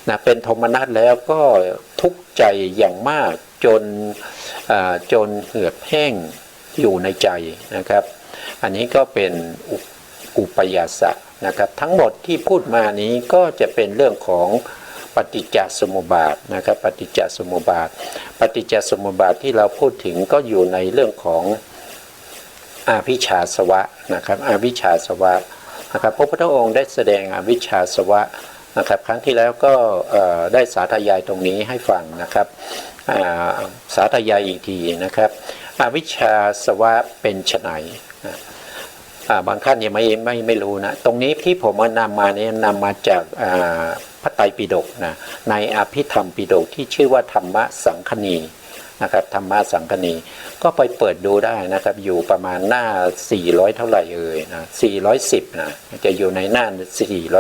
นะเป็นโทมนัสแล้วก็ทุกข์ใจอย่างมากจนเหือดแห้งอยู่ในใจนะครับอันนี้ก็เป็นอุปยาสะนะครับทั้งหมดที่พูดมานี้ก็จะเป็นเรื่องของปฏิจจสมุปบาทนะครับปฏิจจสมุปบาทที่เราพูดถึงก็อยู่ในเรื่องของอวิชชาสวะนะครับอวิชชาสวะนะครับพระพุทธองค์ได้แสดงอวิชชาสวะนะครับครั้งที่แล้วก็ได้สาธยายตรงนี้ให้ฟังนะครับสาธยายอีกทีนะครับอวิชชาสวะเป็นไฉนบางท่านยังไม่รู้นะตรงนี้ที่ผมนำมาเนี่ยนำมาจากพระไตรปิฎกนะในอภิธรรมปิฎกที่ชื่อว่าธรรมสังคณีนะครับธรรมสังคณีก็ไปเปิดดูได้นะครับอยู่ประมาณหน้า400เท่าไหร่นะ410นะจะอยู่ในหน้า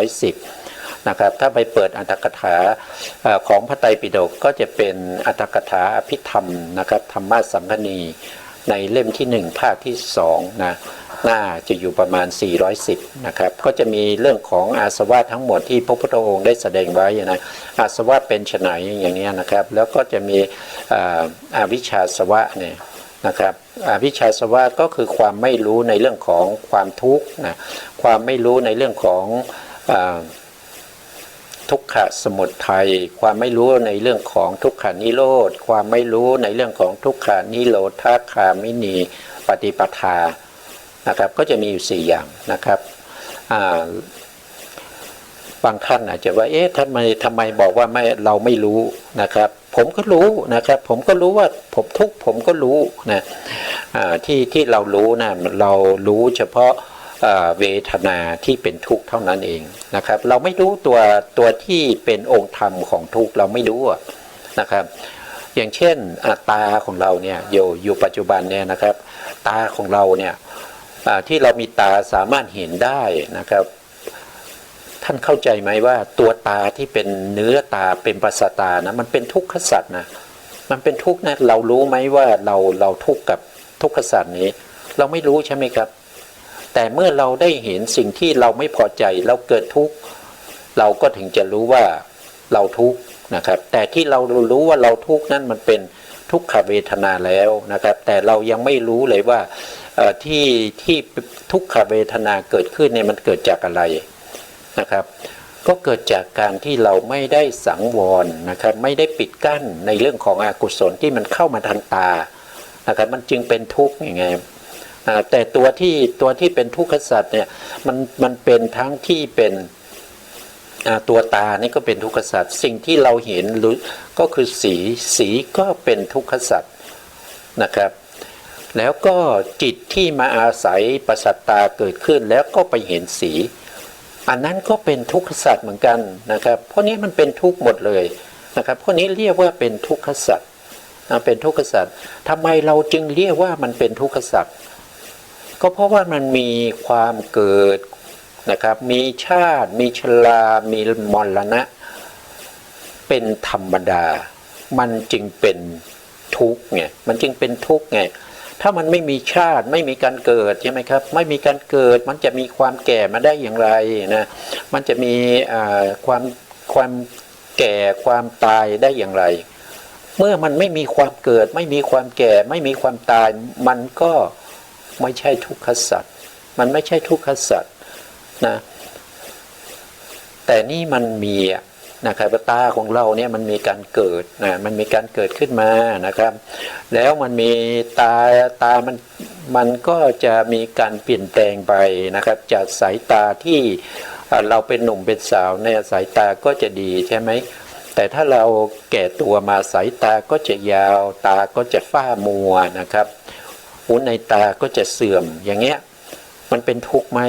410นะครับถ้าไปเปิดอัตถกถาของพระไตรปิฎกก็จะเป็นอัตถกถาอภิธรรมนะครับธรรมสังคณีในเล่มที่1ภาคที่2นะหน้าจะอยู่ประมาณ410นะครับก็จะมีเรื่องของอาสวะทั้งหมดที่พระพุทธองค์ได้แสดงไว้นะอาสวะเป็นไฉนอย่างนี้นะครับแล้วก็จะมีอวิชชาสวะเนี่ยนะครับอวิชชาสวะก็คือความไม่รู้ในเรื่องของความทุกข์นะความไม่รู้ในเรื่องของทุกขสมุทัยความไม่รู้ในเรื่องของทุกขานิโรธความไม่รู้ในเรื่องของทุกขานิโรธคามินีปฏิปทานะครับก็จะมีอยู่4อย่างนะครับบางท่านอาจจะว่าเอ๊ะทำไมบอกว่าเราไม่รู้นะครับผมก็รู้นะครับผมก็รู้ว่าผมทุกข์ผมก็รู้นะที่เรารู้นะเรารู้เฉพาะเวทนาที่เป็นทุกข์เท่านั้นเองนะครับเราไม่รู้ตัวที่เป็นองค์ธรรมของทุกข์เราไม่รู้นะครับอย่างเช่นตาของเราเนี่ยอยู่ปัจจุบันเนี่ยนะครับตาของเราเนี่ยที่เรามีตาสามารถเห็นได้นะครับท่านเข้าใจไหมว่าตัวตาที่เป็นเนื้อตาเป็นประสาทตานะมันเป็นทุกขสัตว์นะมันเป็นทุกข์นะเรารู้ไหมว่าเราทุกข์กับทุกขสัตว์นี้เราไม่รู้ใช่ไหมครับแต่เมื่อเราได้เห็นสิ่งที่เราไม่พอใจเราเกิดทุกข์เราก็ถึงจะรู้ว่าเราทุกข์นะครับแต่ที่เรารู้ว่าเราทุกข์นั้นมันเป็นทุกขเวทนาแล้วนะครับแต่เรายังไม่รู้เลยว่าที่ทุกขเวทนาเกิดขึ้นเนี่ยมันเกิดจากอะไรนะครับก็เกิดจากการที่เราไม่ได้สังวรนะครับไม่ได้ปิดกั้นในเรื่องของอกุศลที่มันเข้ามาทางตานะครับมันจึงเป็นทุกข์ยังไง แต่ตัวที่เป็นทุกขสัตว์เนี่ยมันเป็นทั้งที่เป็นตัวตานี่ก็เป็นทุกขสัตว์สิ่งที่เราเห็นหรือก็คือสีก็เป็นทุกขสัตว์นะครับแล้วก็จิตที่มาอาศัยประสาทตาเกิดขึ้นแล้วก็ไปเห็นสีอันนั้นก็เป็นทุกขสัตว์เหมือนกันนะครับเพราะนี้มันเป็นทุกข์หมดเลยนะครับพวกนี้เรียกว่าเป็นทุกขสัตว์เป็นทุกขสัตว์ทำไมเราจึงเรียกว่ามันเป็นทุกขสัตว์ก็เพราะว่ามันมีความเกิดนะครับมีชาติมีชรามีมรณะเป็นธรรมดามันจึงเป็นทุกข์ไงมันจึงเป็นทุกข์ไงถ้ามันไม่มีชาติไม่มีการเกิดใช่ไหมครับไม่มีการเกิดมันจะมีความแก่มาได้อย่างไรนะมันจะมีความแก่ความตายได้อย่างไรเมื่อมันไม่มีความเกิดไม่มีความแก่ไม่มีความตายมันก็ไม่ใช่ทุกขสัตว์มันไม่ใช่ทุกขสัตว์นะแต่นี่มันมีนะครับตาของเราเนี่ยมันมีการเกิดนะมันมีการเกิดขึ้นมานะครับแล้วมันมีตามันก็จะมีการเปลี่ยนแปลงไปนะครับจากสายตาที่เราเป็นหนุ่มเป็นสาวเนี่ยสายตาก็จะดีใช่ไหมแต่ถ้าเราแก่ตัวมาสายตาก็จะยาวตาก็จะฝ้ามัวนะครับหูในตาก็จะเสื่อมอย่างเงี้ยมันเป็นทุกข์ไหม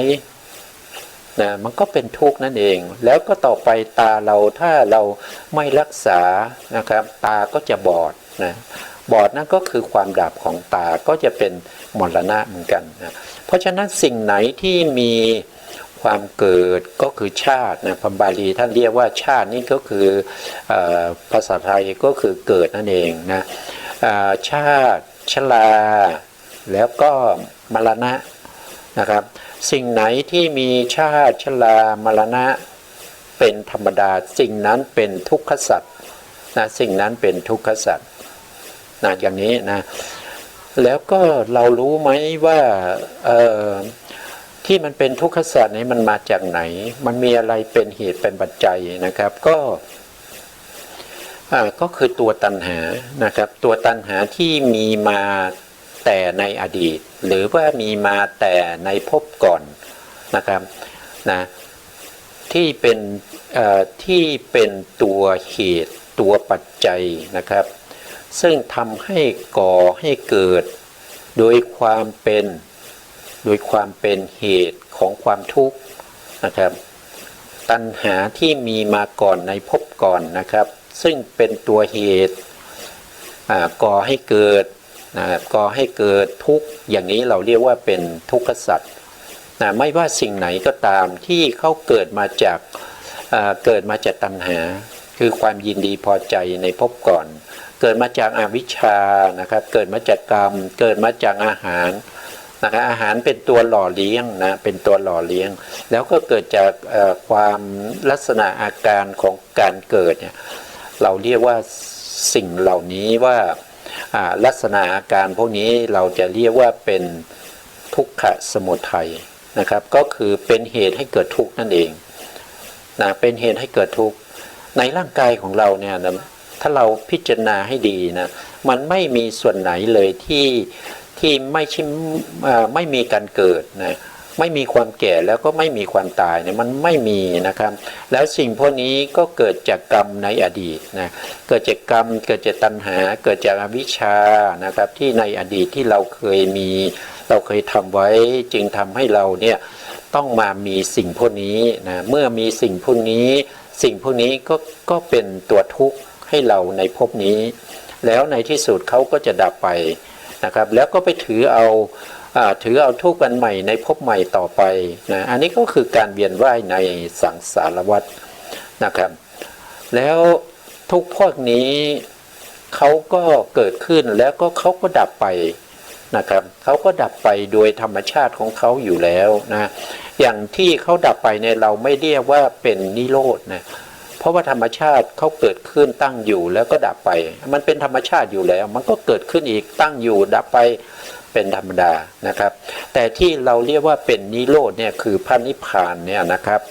นะมันก็เป็นทุกข์นั่นเองแล้วก็ต่อไปตาเราถ้าเราไม่รักษานะครับตาก็จะบอดนะบอดนั่นก็คือความดับของตาก็จะเป็นมรณะเหมือนกันนะเพราะฉะนั้นสิ่งไหนที่มีความเกิดก็คือชาตินะพระบาลีท่านเรียกว่าชาตินี่ก็คือภาษาไทยก็คือเกิดนั่นเองนะชาติชราแล้วก็มรณะนะครับสิ่งไหนที่มีชาติชรามรณะเป็นธรรมดาสิ่งนั้นเป็นทุกขสัตว์นะสิ่งนั้นเป็นทุกขสัตว์นะอย่างนี้นะแล้วก็เรารู้ไหมว่าที่มันเป็นทุกขสัตว์นี้มันมาจากไหนมันมีอะไรเป็นเหตุเป็นปัจจัยนะครับก็คือตัวตัณหานะครับตัวตัณหาที่มีมาแต่ในอดีตหรือว่ามีมาแต่ในภพก่อนนะครับนะที่เป็นตัวเหตุตัวปัจจัยนะครับซึ่งทำให้ก่อให้เกิดโดยความเป็นเหตุของความทุกข์นะครับตัณหาที่มีมาก่อนในภพก่อนนะครับซึ่งเป็นตัวเหตุก่อให้เกิดก่อให้เกิดทุกข์อย่างนี้เราเรียกว่าเป็นทุกขสัตว์ไม่ว่าสิ่งไหนก็ตามที่เขาเกิดมาจากตัณหาคือความยินดีพอใจในภพก่อนเกิดมาจากอวิชชานะครับเกิดมาจากกรรมเกิดมาจากอาหารนะครับอาหารเป็นตัวหล่อเลี้ยงนะเป็นตัวหล่อเลี้ยงแล้วก็เกิดจากความลักษณะอาการของการเกิดเนี่ยเราเรียกว่าสิ่งเหล่านี้ว่าลักษณะอาการพวกนี้เราจะเรียกว่าเป็นทุกขสมุทัยนะครับก็คือเป็นเหตุให้เกิดทุกข์นั่นเองนะเป็นเหตุให้เกิดทุกข์ในร่างกายของเราเนี่ยนะถ้าเราพิจารณาให้ดีนะมันไม่มีส่วนไหนเลยที่ไม่มีการเกิดนะไม่มีความแก่แล้วก็ไม่มีความตายเนี่ยมันไม่มีนะครับแล้วสิ่งพวกนี้ก็เกิดจากกรรมในอดีตนะเกิดจากกรรมเกิดจากตัณหาเกิดจากอวิชชานะครับที่ในอดีตที่เราเคยทำไว้จึงทำให้เราเนี่ยต้องมามีสิ่งพวกนี้นะเมื่อมีสิ่งพวกนี้ก็เป็นตัวทุกข์ให้เราในภพนี้แล้วในที่สุดเขาก็จะดับไปนะครับแล้วก็ไปถือเอาทุกข์อันใหม่ในภพใหม่ต่อไปนะอันนี้ก็คือการเวียนว่ายในสังสารวัฏนะครับแล้วทุกพวกนี้เขาก็เกิดขึ้นแล้วก็เขาก็ดับไปนะครับเขาก็ดับไปโดยธรรมชาติของเขาอยู่แล้วนะอย่างที่เขาดับไปเนี่ยเราไม่เรียกว่าเป็นนิโรธนะเพราะว่าธรรมชาติเขาเกิดขึ้นตั้งอยู่แล้วก็ดับไปมันเป็นธรรมชาติอยู่แล้วมันก็เกิดขึ้นอีกตั้งอยู่ดับไปเป็นธรรมดานะครับแต่ที่เราเรียกว่าเป็นนิโรธเนี่ยคือพระนิพพานเนี่ยนะครับ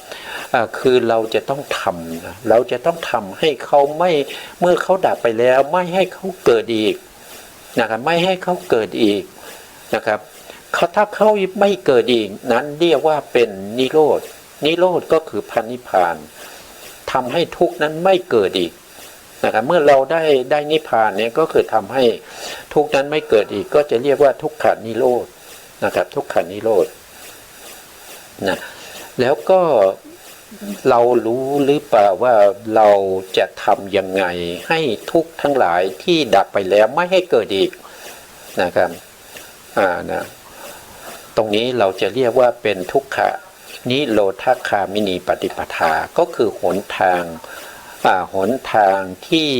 คือเราจะต้องทำให้เขาไม่เมื่อเขาดับไปแล้วไม่ให้เขาเกิดอีกนะครับไม่ให้เขาเกิดอีกนะครับ ถ้าเขาไม่เกิดอีกนั้นเรียกว่าเป็นนิโรธนิโรธก็คือพระนิพพานทำให้ทุกข์นั้นไม่เกิดอีกนะครับเมื่อเราได้นิพพานเนี่ยก็คือทำให้ทุกข์นั้นไม่เกิดอีกก็จะเรียกว่าทุกขนิโรธนะครับทุกขนิโรธนะแล้วก็เรารู้หรือเปล่าว่าเราจะทำยังไงให้ทุกข์ทั้งหลายที่ดับไปแล้วไม่ให้เกิดอีกนะครับนะตรงนี้เราจะเรียกว่าเป็นทุกขนิโรธคามินีปฏิปทาก็คือหนทางที่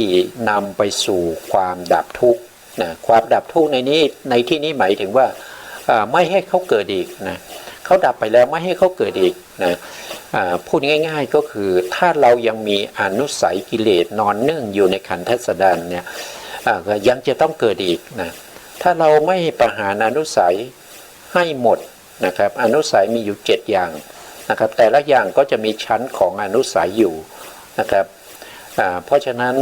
นำไปสู่ความดับทุกข์นะความดับทุกข์ในที่นี้หมายถึงว่าไม่ให้เขาเกิดอีกนะเขาดับไปแล้วไม่ให้เขาเกิดอีกนะพูดง่ายๆก็คือถ้าเรายังมีอนุสัยกิเลสนอนเนื่องอยู่ในขันธสันดานเนี่ยยังจะต้องเกิดอีกนะถ้าเราไม่ประหารอนุสัยให้หมดนะครับอนุสัยมีอยู่7อย่างนะครับแต่ละอย่างก็จะมีชั้นของอนุสัยอยู่นะครับเพราะฉะนั้น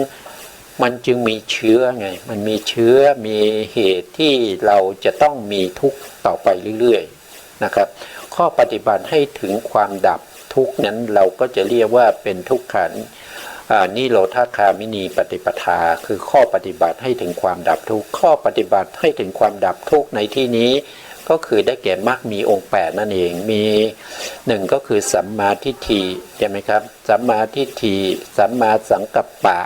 มันจึงมีเชื้อไงมันมีเชื้อมีเหตุที่เราจะต้องมีทุกข์ต่อไปเรื่อยๆนะครับข้อปฏิบัติให้ถึงความดับทุกข์นั้นเราก็จะเรียกว่าเป็นทุกขันนิโรธคามินีปฏิปทาคือข้อปฏิบัติให้ถึงความดับทุกข์ข้อปฏิบัติให้ถึงความดับทุกข์ในที่นี้ก็คือได้แก่มรรคมีองค์8นั่นเองมี1ก็คือสัมมาทิฏฐิใช่ไหมครับสัมมาทิฏฐิสัมมาสังกัปปะ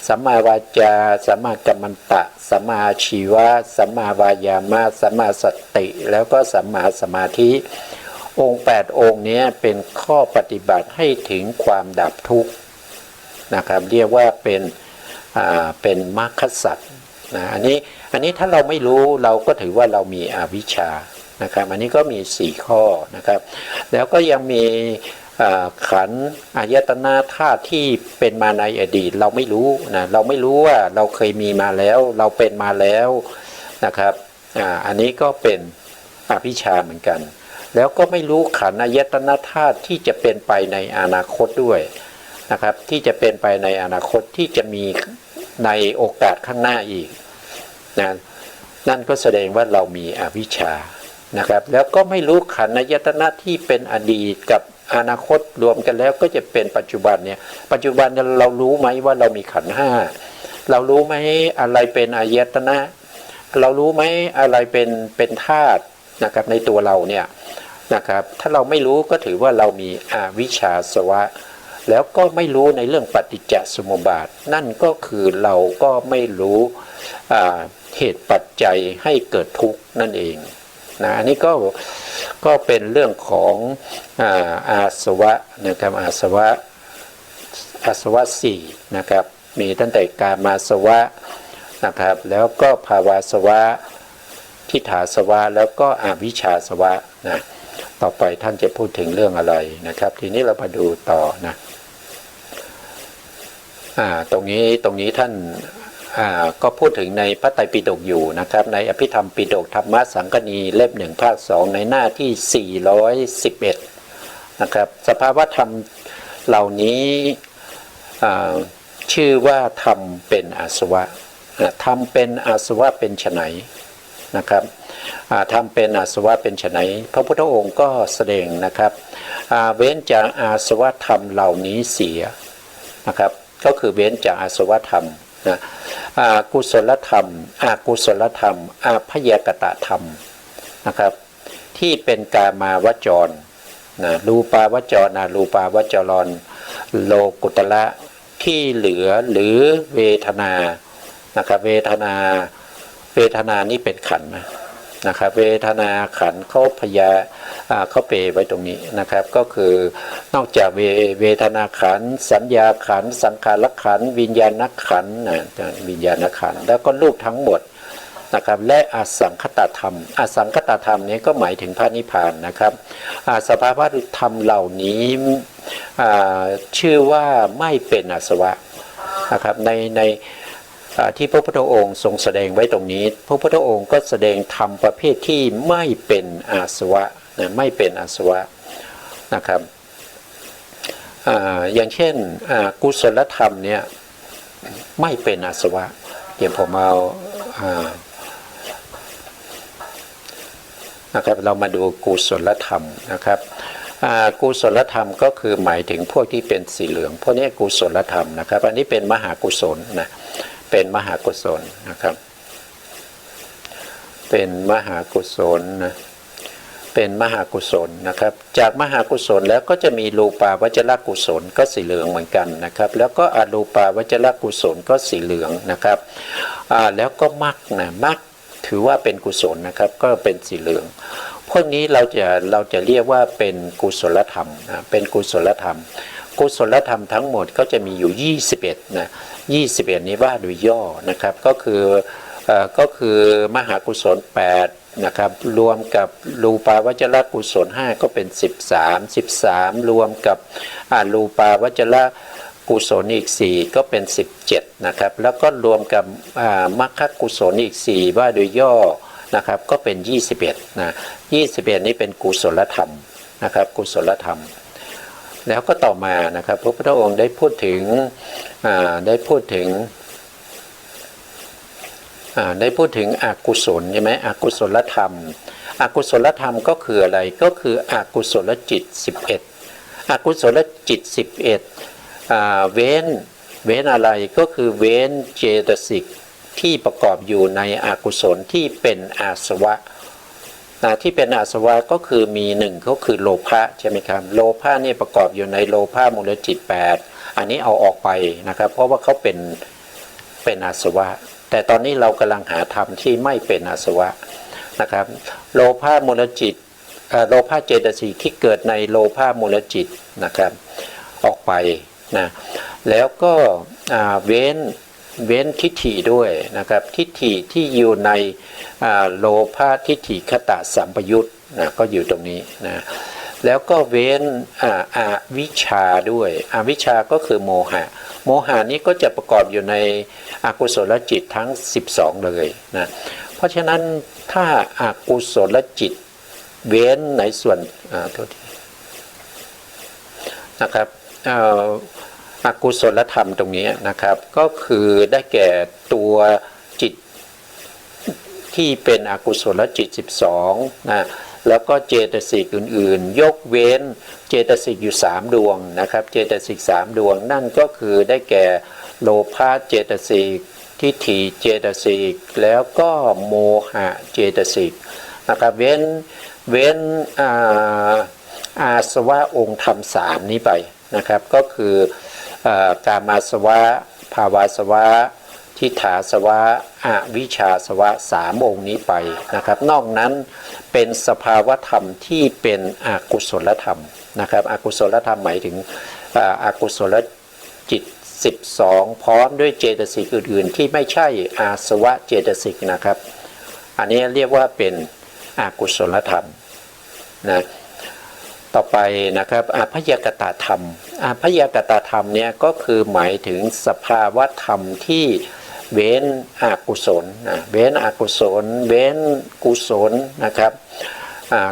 สัมมาวาจาสัมมากัมมันตะสัมมาชีวะสัมมาวายามะสัมมาสติแล้วก็สัมมาสมาธิองค์8องค์นี้เป็นข้อปฏิบัติให้ถึงความดับทุกข์นะครับเรียกว่าเป็นมรรคสัจนะอันนี้ถ้าเราไม่รู้เราก็ถือว่าเรามีอวิชชานะครับอันนี้ก็มี4ข้อนะครับแล้วก็ยังมีขันธ์อายตนะธาตุที่เป็นมาในอดีตเราไม่รู้นะเราไม่รู้ว่าเราเคยมีมาแล้วเราเป็นมาแล้วนะครับอันนี้ก็เป็นอวิชชาเหมือนกันแล้วก็ไม่รู้ขันธ์อายตนะธาตุที่จะเป็นไปในอนาคตด้วยนะครับที่จะเป็นไปในอนาคตที่จะมีในโอกาสข้างหน้าอีกนะนั่นก็แสดงว่าเรามีอวิชชานะครับแล้วก็ไม่รู้ขันธ์อายตนะที่เป็นอดีตกับอนาคตรวมกันแล้วก็จะเป็นปัจจุบันเนี่ยปัจจุบันเรารู้ไหมว่าเรามีขันธ์ห้าเรารู้ไหมอะไรเป็นอายตนะเรารู้ไหมอะไรเป็นธาตุนะครับในตัวเราเนี่ยนะครับถ้าเราไม่รู้ก็ถือว่าเรามีอวิชชาสวะแล้วก็ไม่รู้ในเรื่องปฏิจจสมุปบาทนั่นก็คือเราก็ไม่รู้เหตุปัจจัยให้เกิดทุกข์นั่นเองนะอันนี้ก็เป็นเรื่องของอาสวะนะครับอาสวะ4นะครับมีตั้งแต่กามาสวะนะครับแล้วก็ภาวาสวะทิฏฐาสวะแล้วก็อวิชชาสวะนะต่อไปท่านจะพูดถึงเรื่องอะไรนะครับทีนี้เรามาดูต่อนะตรงนี้ท่านก็พูดถึงในพระไตรปิฎกอยู่นะครับในอภิธรรมปิฎกธรรมสังคณีเล่ม1ภาค2ในหน้าที่411นะครับสภาวะธรรมเหล่านี้ชื่อว่าธรรมเป็นอาสวะธรรมเป็นอาสวะเป็นไฉนนะครับธรรมเป็นอาสวะเป็นไฉนพระพุทธองค์ก็แสดงนะครับเว้นจากอาสวะธรรมเหล่านี้เสียนะครับก็คือเว้นจากอาสวะธรรมนะกุศลธรรมอกุศลธรรมพยากตธรรมนะครับที่เป็นกามาวจรนะรูปาวจรรูปาวจรโลกุตละที่เหลือหรือเวทนานะครับเวทนานี่เป็นขันธ์นะครับเวทนาขันธ์เขาเขาเปไว้ตรงนี้นะครับก็คือนอกจากเวทนาขันธ์สัญญาขันธ์สังขารขันธ์วิญญาณขันธ์วิญญาณขันธ์แล้วก็รูปทั้งหมดนะครับและอสังคตธรรมอสังคตธรรมนี้ก็หมายถึงพระนิพพานนะครับสภาวะธรรมเหล่านี้ชื่อว่าไม่เป็นอาสวะนะครับในที่พระพุทธองค์ทรงแสดงไว้ตรงนี้พระพุทธองค์ก็แสดงธรรมประเภทที่ไม่เป็นอาสวะนะไม่เป็นอาสวะนะครับอย่างเช่นกุศลธรรมเนี่ยไม่เป็นอาสวะ นะครับเรามาดูกุศลธรรมนะครับกุศลธรรมก็คือหมายถึงพวกที่เป็นสีเหลืองพวกนี้กุศลธรรมนะครับอันนี้เป็นมหากุศลนะเป็นมหากุศลนะครับเป็นมหากุศลนะเป็นมหากุศลนะครับจากมหากุศลแล้วก็จะมีรูปาวจรกุศลก็สีเหลืองเหมือนกันนะครับแล้วก็อรูปาวจรกุศลก็สีเหลืองนะครับแล้วก็มรรคนะมรรคถือว่าเป็นกุศลนะครับก็เป็นสีเหลืองพวกนี้เราจะเรียกว่าเป็นกุศลธรรมนะเป็นกุศลธรรมกุศลธรรมทั้งหมดก็จะมีอยู่21นะ21นี้ว่าโดยย่อนะครับก็คือมหากุศล8นะครับรวมกับรูปาวจรกุศล5ก็เป็น13รวมกับอรูปาวจรกุศลอีก4ก็เป็น17นะครับแล้วก็รวมกับมรรคกุศลอีก4ว่าโดยย่อนะครับก็เป็น21นะ21นี้เป็นกุศลธรรมนะครับกุศลธรรมแล้วก็ต่อมานะครับพระพุทธองค์ได้พูดถึงอกุศลใช่ไหมอกุศลธรรมอกุศลธรรมก็คืออะไรก็คืออกุศลจิต11อกุศลจิต11เว้นอะไรก็คือเว้นเจตสิกที่ประกอบอยู่ในอกุศลที่เป็นอาสวะที่เป็นอาสวะก็คือมี1ก็คือโลภะใช่ไหมครับโลภะนี่ประกอบอยู่ในโลภะมูลจิต8อันนี้เอาออกไปนะครับเพราะว่าเขาเป็นอาสวะแต่ตอนนี้เรากำลังหาธรรมที่ไม่เป็นอาสวะนะครับโลภะมูลจิตโลภะเจตสิกที่เกิดในโลภะมูลจิตนะครับออกไปนะแล้วก็เว้นทิฏฐิด้วยนะครับทิฏฐิที่อยู่ในโลภะทิฏฐิคตสัมปยุตนะก็อยู่ตรงนี้นะแล้วก็เว้นอวิชชาด้วยอวิชชาก็คือโมหะนี้ก็จะประกอบอยู่ในอกุศลจิตทั้ง12เลยนะเพราะฉะนั้นถ้าอกุศลจิตเว้นในส่วนโทษทีนะครับอกุศลธรรมตรงนี้นะครับก็คือได้แก่ตัวจิตที่เป็นอกุศลจิต12นะแล้วก็เจตสิกอื่นๆยกเว้นเจตสิกอยู่3ดวงนะครับเจตสิก3ดวงนั่นก็คือได้แก่โลภะเจตสิกทิฏฐิเจตสิกแล้วก็โมหะเจตสิกนะครับเว้นอาสวะองค์ธรรม3นี้ไปนะครับก็คือกามาสวะภาวาสวะทิฏฐาสวะอวิชชาสวะ3องค์นี้ไปนะครับนอกนั้นเป็นสภาวธรรมที่เป็นอกุศลธรรมนะครับอกุศลธรรมหมายถึงอกุศลจิต12พร้อมด้วยเจตสิกอื่นๆที่ไม่ใช่อาสวะเจตสิกนะครับอันนี้เรียกว่าเป็นอกุศลธรรมนะต่อไปนะครับอภยกตธรรมอภยกตธรรมเนี่ยก็คือหมายถึงสภาวธรรมที่เว้นอกุศลเว้นอกุศลเว้นกุศลนะครับ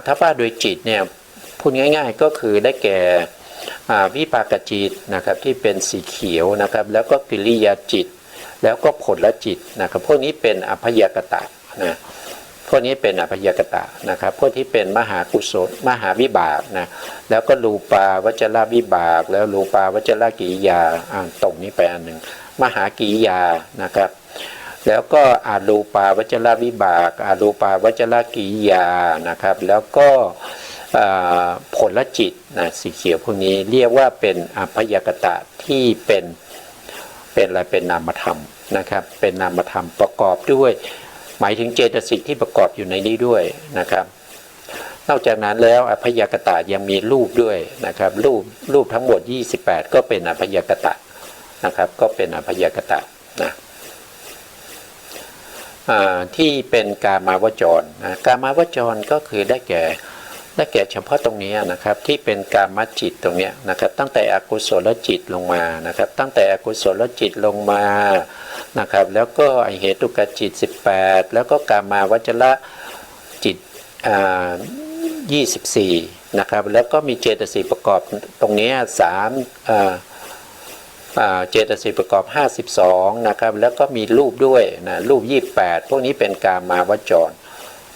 ถ้าว่าโดยจิตเนี่ยพูดง่ายๆก็คือได้แก่วิปากจิตนะครับที่เป็นสีเขียวนะครับแล้วก็กิริยาจิตแล้วก็ผลจิตนะครับพวกนี้เป็นอภยกตะนะพวกนี้เป็นอภยกตะนะครับพวกที่เป็นมหากุศลมหาวิบากนะแล้วก็รูปาวจรวิบากแล้วรูปาวจรกิริยาตรงนี้ไปอันหนึ่งมหากิริยานะครับแล้วก็อรูปาวจรวิบากอรูปาวจรกิริยานะครับแล้วก็ผลจิตนะสีเขียวพวกนี้เรียกว่าเป็นอภยกตะที่เป็นอะไรเป็นนามธรรมนะครับเป็นนามธรรมประกอบด้วยหมายถึงเจตสิกที่ประกอบอยู่ในนี้ด้วยนะครับนอกจากนั้นแล้วอภยกตะยังมีรูปด้วยนะครับรูปทั้งหมด28ก็เป็นอภยกตะนะครับก็เป็นอภยกตะนะที่เป็นกามาวจรกามาวจรก็คือได้แก่เฉพาะตรงนี้นะครับที่เป็นกามจิตตรงนี้นะครับตั้งแต่อกุศลจิตลงมานะครับตั้งแต่อกุศลจิตลงมานะครับแล้วก็เหตุกจิต18แล้วก็กามาวจรจิต24นะครับแล้วก็มีเจตสิกประกอบตรงนี้เจตสิกประกอบ52นะครับแล้วก็มีรูปด้วยนะรูป28พวกนี้เป็นกามาวจร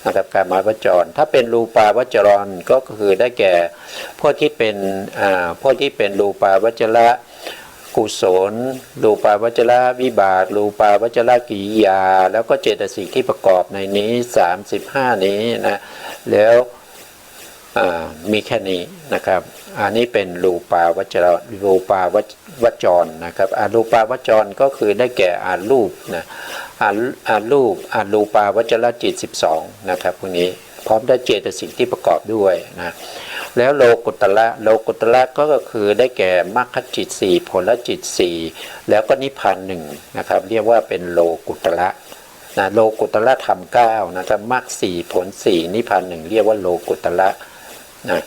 นะครับกามาวจรถ้าเป็นรูปาวจรก็คือได้แก่พวกที่เป็นรูปาวจระกุศลรูปาวจระวิบากรูปาวจระกิริยาแล้วก็เจตสิกที่ประกอบในนี้35นี้นะแล้วมีแค่นี้นะครับอันนี้เป็นรูปาวจรรูปาวจรนะครับรูปาวจรก็คือได้แก่รูปนะรูปาวจรจิต12นะครับพวกนี้พร้อมด้วยเจตสิกที่ประกอบด้วยนะแล้วโลกุตระก็คือได้แก่มรรคจิต4ผลจิต4แล้วก็นิพพาน1นะครับเรียกว่าเป็นโลกุตระนะโลกุตระธรรม9นะครับมรรค4ผล4นิพพาน1เรียกว่าโลกุตระนะ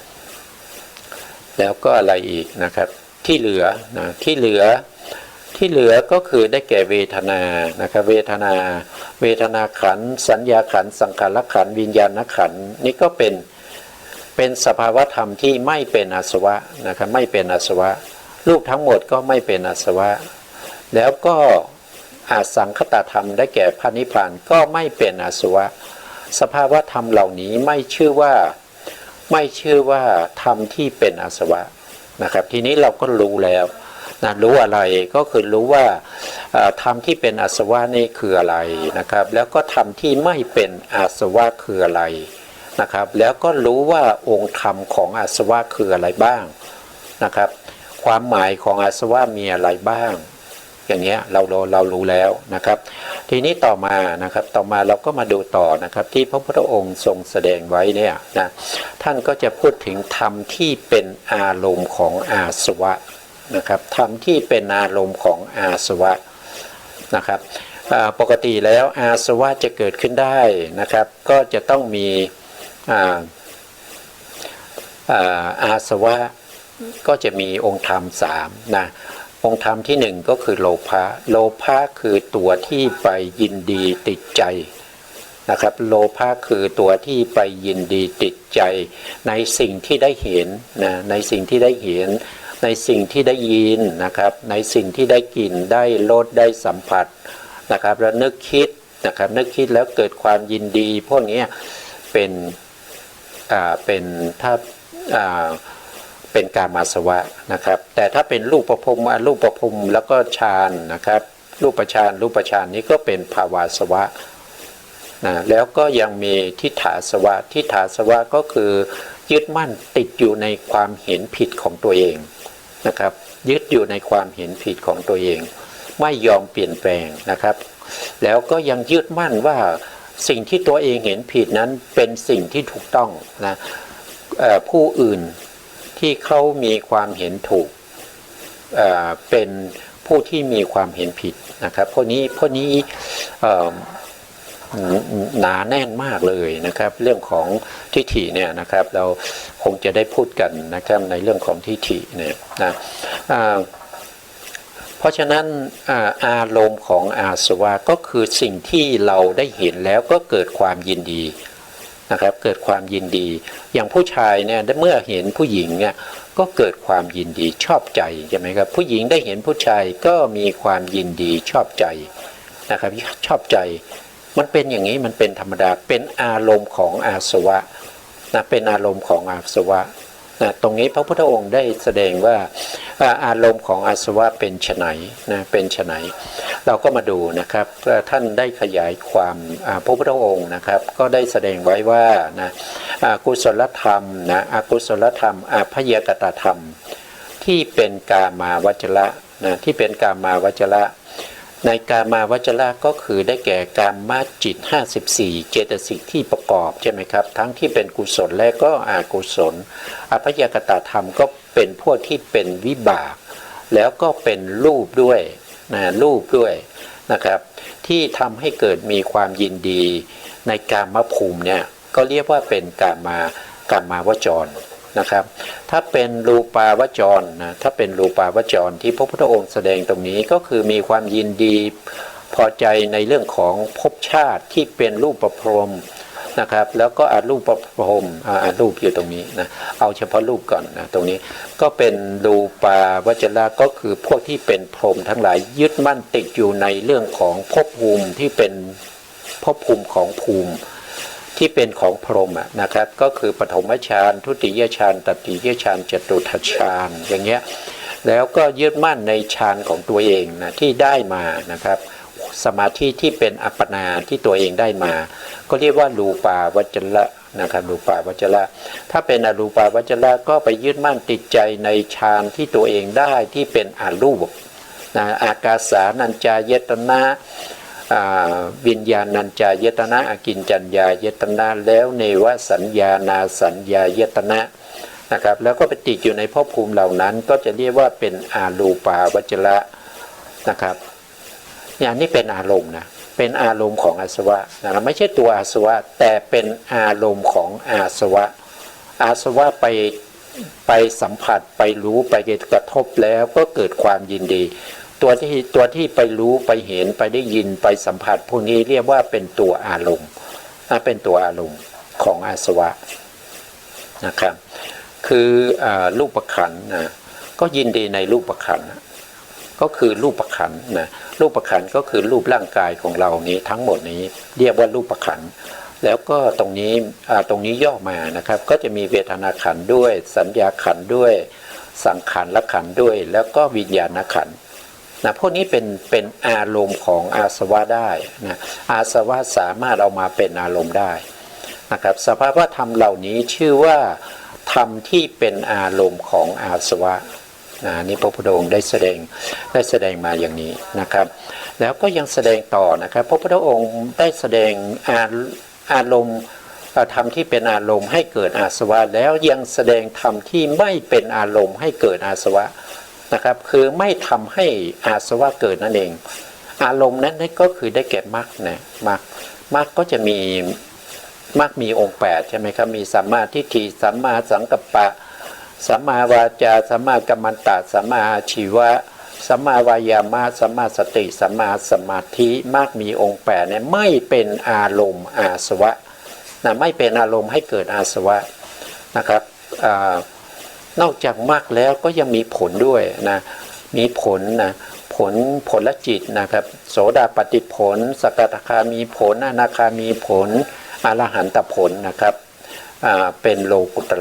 แล้วก็อะไรอีกนะครับที่เหลือนะที่เหลือก็คือได้แก่เวทนานะครับเวทนาขันธ์สัญญาขันธ์สังขารขันธ์วิญญาณขันธ์นี่ก็เป็นสภาวธรรมที่ไม่เป็นอาสวะนะครับไม่เป็นอาสวะรูปทั้งหมดก็ไม่เป็นอาสวะแล้วก็สังคตธรรมได้แก่พระนิพพานก็ไม่เป็นอาสวะสภาวธรรมเหล่านี้ไม่ชื่อว่าธรรมที่เป็นอาสวะนะครับทีนี้เราก็รู้แล้วนะรู้อะไรก็คือรู้ว่าธรรมที่เป็นอาสวะนี่คืออะไรนะครับแล้วก็ธรรมที่ไม่เป็นอาสวะคืออะไรนะครับแล้วก็รู้ว่าองค์ธรรมของอาสวะคืออะไรบ้างนะครับความหมายของอาสวะมีอะไรบ้างอย่างเงี้ยเรารู้แล้วนะครับทีนี้ต่อมาเราก็มาดูต่อนะครับที่พระพุทธองค์ทรงแสดงไว้เนี่ยนะท่านก็จะพูดถึงธรรมที่เป็นอารมณ์ของอาสวะนะครับธรรมที่เป็นอารมณ์ของอาสวะนะครับปกติแล้วอาสวะจะเกิดขึ้นได้นะครับก็จะต้องมีอาสวะก็จะมีองค์ธรรม3นะองค์ธรรมที่1ก็คือโลภะคือตัวที่ไปยินดีติดใจนะครับโลภะคือตัวที่ไปยินดีติดใจในสิ่งที่ได้เห็นนะในสิ่งที่ได้เห็นในสิ่งที่ได้ยินนะครับในสิ่งที่ได้กลิ่นได้รสได้สัมผัสนะครับแล้วนึกคิดนะครับนึกคิดแล้วเกิดความยินดีพวกนี้เป็นกามอาสวะนะครับแต่ถ้าเป็นรูปภพแล้วก็ฌานนะครับรูปฌานนี้ก็เป็นภาวาสวะนะแล้วก็ยังมีทิฏฐาสวะก็คือยึดมั่นติดอยู่ในความเห็นผิดของตัวเองนะครับยึดอยู่ในความเห็นผิดของตัวเองไม่ยอมเปลี่ยนแปลงนะครับแล้วก็ยังยึดมั่นว่าสิ่งที่ตัวเองเห็นผิดนั้นเป็นสิ่งที่ถูกต้องนะผู้อื่นที่เขามีความเห็นถูกเป็นผู้ที่มีความเห็นผิดนะครับพวกนี้หนาแน่นมากเลยนะครับเรื่องของทิฏฐิเนี่ยนะครับเราคงจะได้พูดกันนะครับในเรื่องของทิฏฐิเนี่ยนะเพราะฉะนั้นอารมณ์ของอาสวะก็คือสิ่งที่เราได้เห็นแล้วก็เกิดความยินดีนะครับเกิดความยินดีอย่างผู้ชายเนี่ยเมื่อเห็นผู้หญิงเนี่ยก็เกิดความยินดีชอบใจใช่ไหมครับผู้หญิงได้เห็นผู้ชายก็มีความยินดีชอบใจนะครับชอบใจมันเป็นอย่างนี้มันเป็นธรรมดาเป็นอารมณ์ของอาสวะนะเป็นอารมณ์ของอาสวะนะตรงนี้พระพุทธองค์ได้แสดงว่าอารมณ์ของอาสวะเป็นไฉนนะเป็นไฉนเราก็มาดูนะครับท่านได้ขยายความพระพุทธองค์นะครับก็ได้แสดงไว้ว่านะกุศลธรรมนะอกุศลธรรมพยากตธรรมที่เป็นกามาวจระนะที่เป็นกามาวจระในกามาวจระก็คือได้แก่กามจิต54เจตสิกที่ประกอบใช่ไหมครับทั้งที่เป็นกุศลและก็อกุศลพยากตธรรมก็เป็นพวกที่เป็นวิบากแล้วก็เป็นรูปด้วยนะรูปด้วยนะครับที่ทำให้เกิดมีความยินดีในกามภูมิเนี่ยก็เรียกว่าเป็นกามาวจรนะครับถ้าเป็นรูปาวจรนะถ้าเป็นรูปาวจรที่พระพุทธองค์แสดงตรงนี้ก็คือมีความยินดีพอใจในเรื่องของภพชาติที่เป็นรูปประพรหมนะครับแล้วก็อารูปประพรหมรูปอยู่ตรงนี้นะเอาเฉพาะรูปก่อนนะตรงนี้ก็เป็นรูปาวจระก็คือพวกที่เป็นพรหมทั้งหลายยึดมั่นติดอยู่ในเรื่องของภพภูมิที่เป็นภพภูมิของภูมิที่ ที่เป็นของพรหมนะครับก็คือปฐมฌานทุติยฌานตติยฌานจตุตถฌานอย่างเงี้ยแล้วก็ยึดมั่นในฌานของตัวเองนะที่ได้มานะครับสมาธิที่เป็นอัปปนาที่ตัวเองได้มาก็เรียกว่ารูปาวจระนะครับรูปาวจระถ้าเป็นอรูปาวจระก็ไปยึดมั่นติดใจในฌานที่ตัวเองได้ที่เป็นอรูปนะอากาสานัญจายตนะวิญญาณัญจายตนะอกินจัญญายตนะแล้วเนวสัญญานาสัญญายตนะนะครับแล้วก็ไปติดอยู่ในภพภูมิเหล่านั้นก็จะเรียกว่าเป็นอารูปาวจระนะครับอย่างนี้เป็นอารมณ์นะเป็นอารมณ์ของอาสวะนะไม่ใช่ตัวอาสวะแต่เป็นอารมณ์ของอาสวะอาสวะไปสัมผัสไปรู้ไปกระทบแล้วก็เกิดความยินดีตัวที่ไปรู้ไปเห็นไปได้ยินไปสัมผัสพวกนี้เรียกว่าเป็นตัวอารมณ์เป็นตัวอารมณ์ของอาสวะนะครับคือรูปขันธ์นะก็ยินดีในรูปขันธ์ก็คือรูปขันธ์นะรูปขันธ์ก็คือรูปร่างกายของเรานี้ทั้งหมดนี้เรียกว่ารูปขันธ์แล้วก็ตรงนี้ย่อมานะครับก็จะมีเวทนาขันธ์ด้วยสัญญาขันธ์ด้วยสังขารขันธ์ด้วยแล้วก็วิญญาณขันธ์นะพวกนี้เป็นอารมณ์ของอาสวะได้นะอาสวะสามารถเอามาเป็นอารมณ์ได้นะครับสภาวะธรรมเหล่านี้ชื่อว่าธรรมที่เป็นอารมณ์ของอาสวะนี่พระพุทธองค์ได้แสดงมาอย่างนี้นะครับแล้วก็ยังแสดงต่อนะครับพระพุทธองค์ได้แสดงอารมณ์ธรรมที่เป็นอารมณ์ให้เกิดอาสวะแล้วยังแสดงธรรมที่ไม่เป็นอารมณ์ให้เกิดอาสวะนะครับคือไม่ทำให้อาสวะเกิดนั่นเองอารมณ์นั้นก็คือได้แก่มรรคนะมรรคก็จะมีมรรคมีองค์8ใช่ไหมครับมีสัมมาทิฏฐิสัมมาสังกัปปะสัมมาวาจาสัมมากัมมันตะสัมมาอาชีวะสัมมาวายามะสัมมาสติสัมมาสมาธิมรรคมีองค์8เนี่ยไม่เป็นอารมณ์อาสวะนะไม่เป็นอารมณ์ให้เกิดอาสวะนะครับนอกจากมรรคแล้วก็ยังมีผลด้วยนะมีผลนะผลละจิตนะครับโสดาปัตติผลสกทาคามีผลอนาคามีผลอรหันตผลนะครับเป็นโลกุต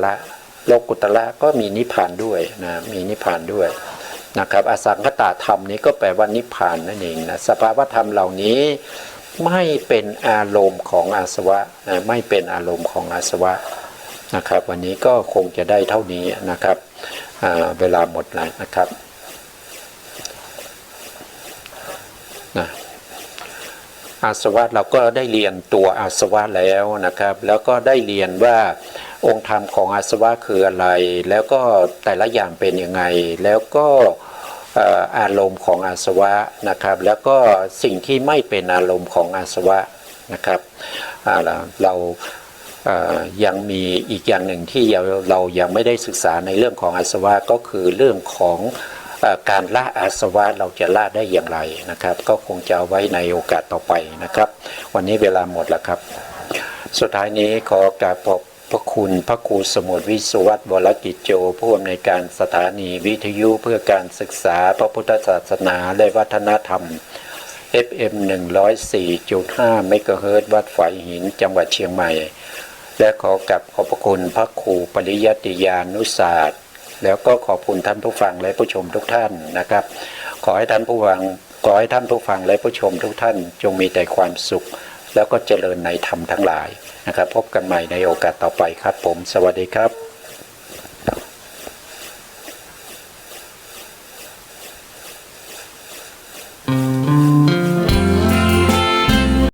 ระก็มีนิพพานด้วยนะมีนิพพานด้วยนะครับอสังคตธรรมนี้ก็แปลว่านิพพานนั่นเองนะสภาวธรรมเหล่านี้ไม่เป็นอารมณ์ของอาสวะนะไม่เป็นอารมณ์ของอาสวะนะครับวันนี้ก็คงจะได้เท่านี้นะครับเวลาหมดแล้วนะครับนะอาสวะเราก็ได้เรียนตัวอาสวะแล้วนะครับแล้วก็ได้เรียนว่าองค์ธรรมของอาสวะคืออะไรแล้วก็แต่ละอย่างเป็นยังไงแล้วก็อารมณ์ของอาสวะนะครับแล้วก็สิ่งที่ไม่เป็นอารมณ์ของอาสวะนะครับเรายังมีอีกอย่างหนึ่งที่เรายังไม่ได้ศึกษาในเรื่องของอาสวะก็คือเรื่องของการละอาสวะเราจะละได้อย่างไรนะครับก็คงจะเอาไว้ในโอกาสต่อไปนะครับวันนี้เวลาหมดแล้วครับสุดท้ายนี้ขอกราบขอบพระคุณพระครูสมุทรวิสุวัตรวรกิจโจผู้อำนวยการสถานีวิทยุเพื่อการศึกษาพระพุทธศาสนาและวัฒนธรรม FM 104.5 เมกะเฮิรตซ์วัดฝายหินจังหวัดเชียงใหม่และขอกราบขอบพระคุณพระครูปริยัติยานุศาสตร์แล้วก็ขอบคุณท่านผู้ฟังและผู้ชมทุกท่านนะครับขอให้ท่านผู้ฟังและผู้ชมทุกท่านจงมีแต่ความสุขแล้วก็เจริญในธรรมทั้งหลายนะครับพบกันใหม่ในโอกาสต่อไปครับผมสวัสดีครับ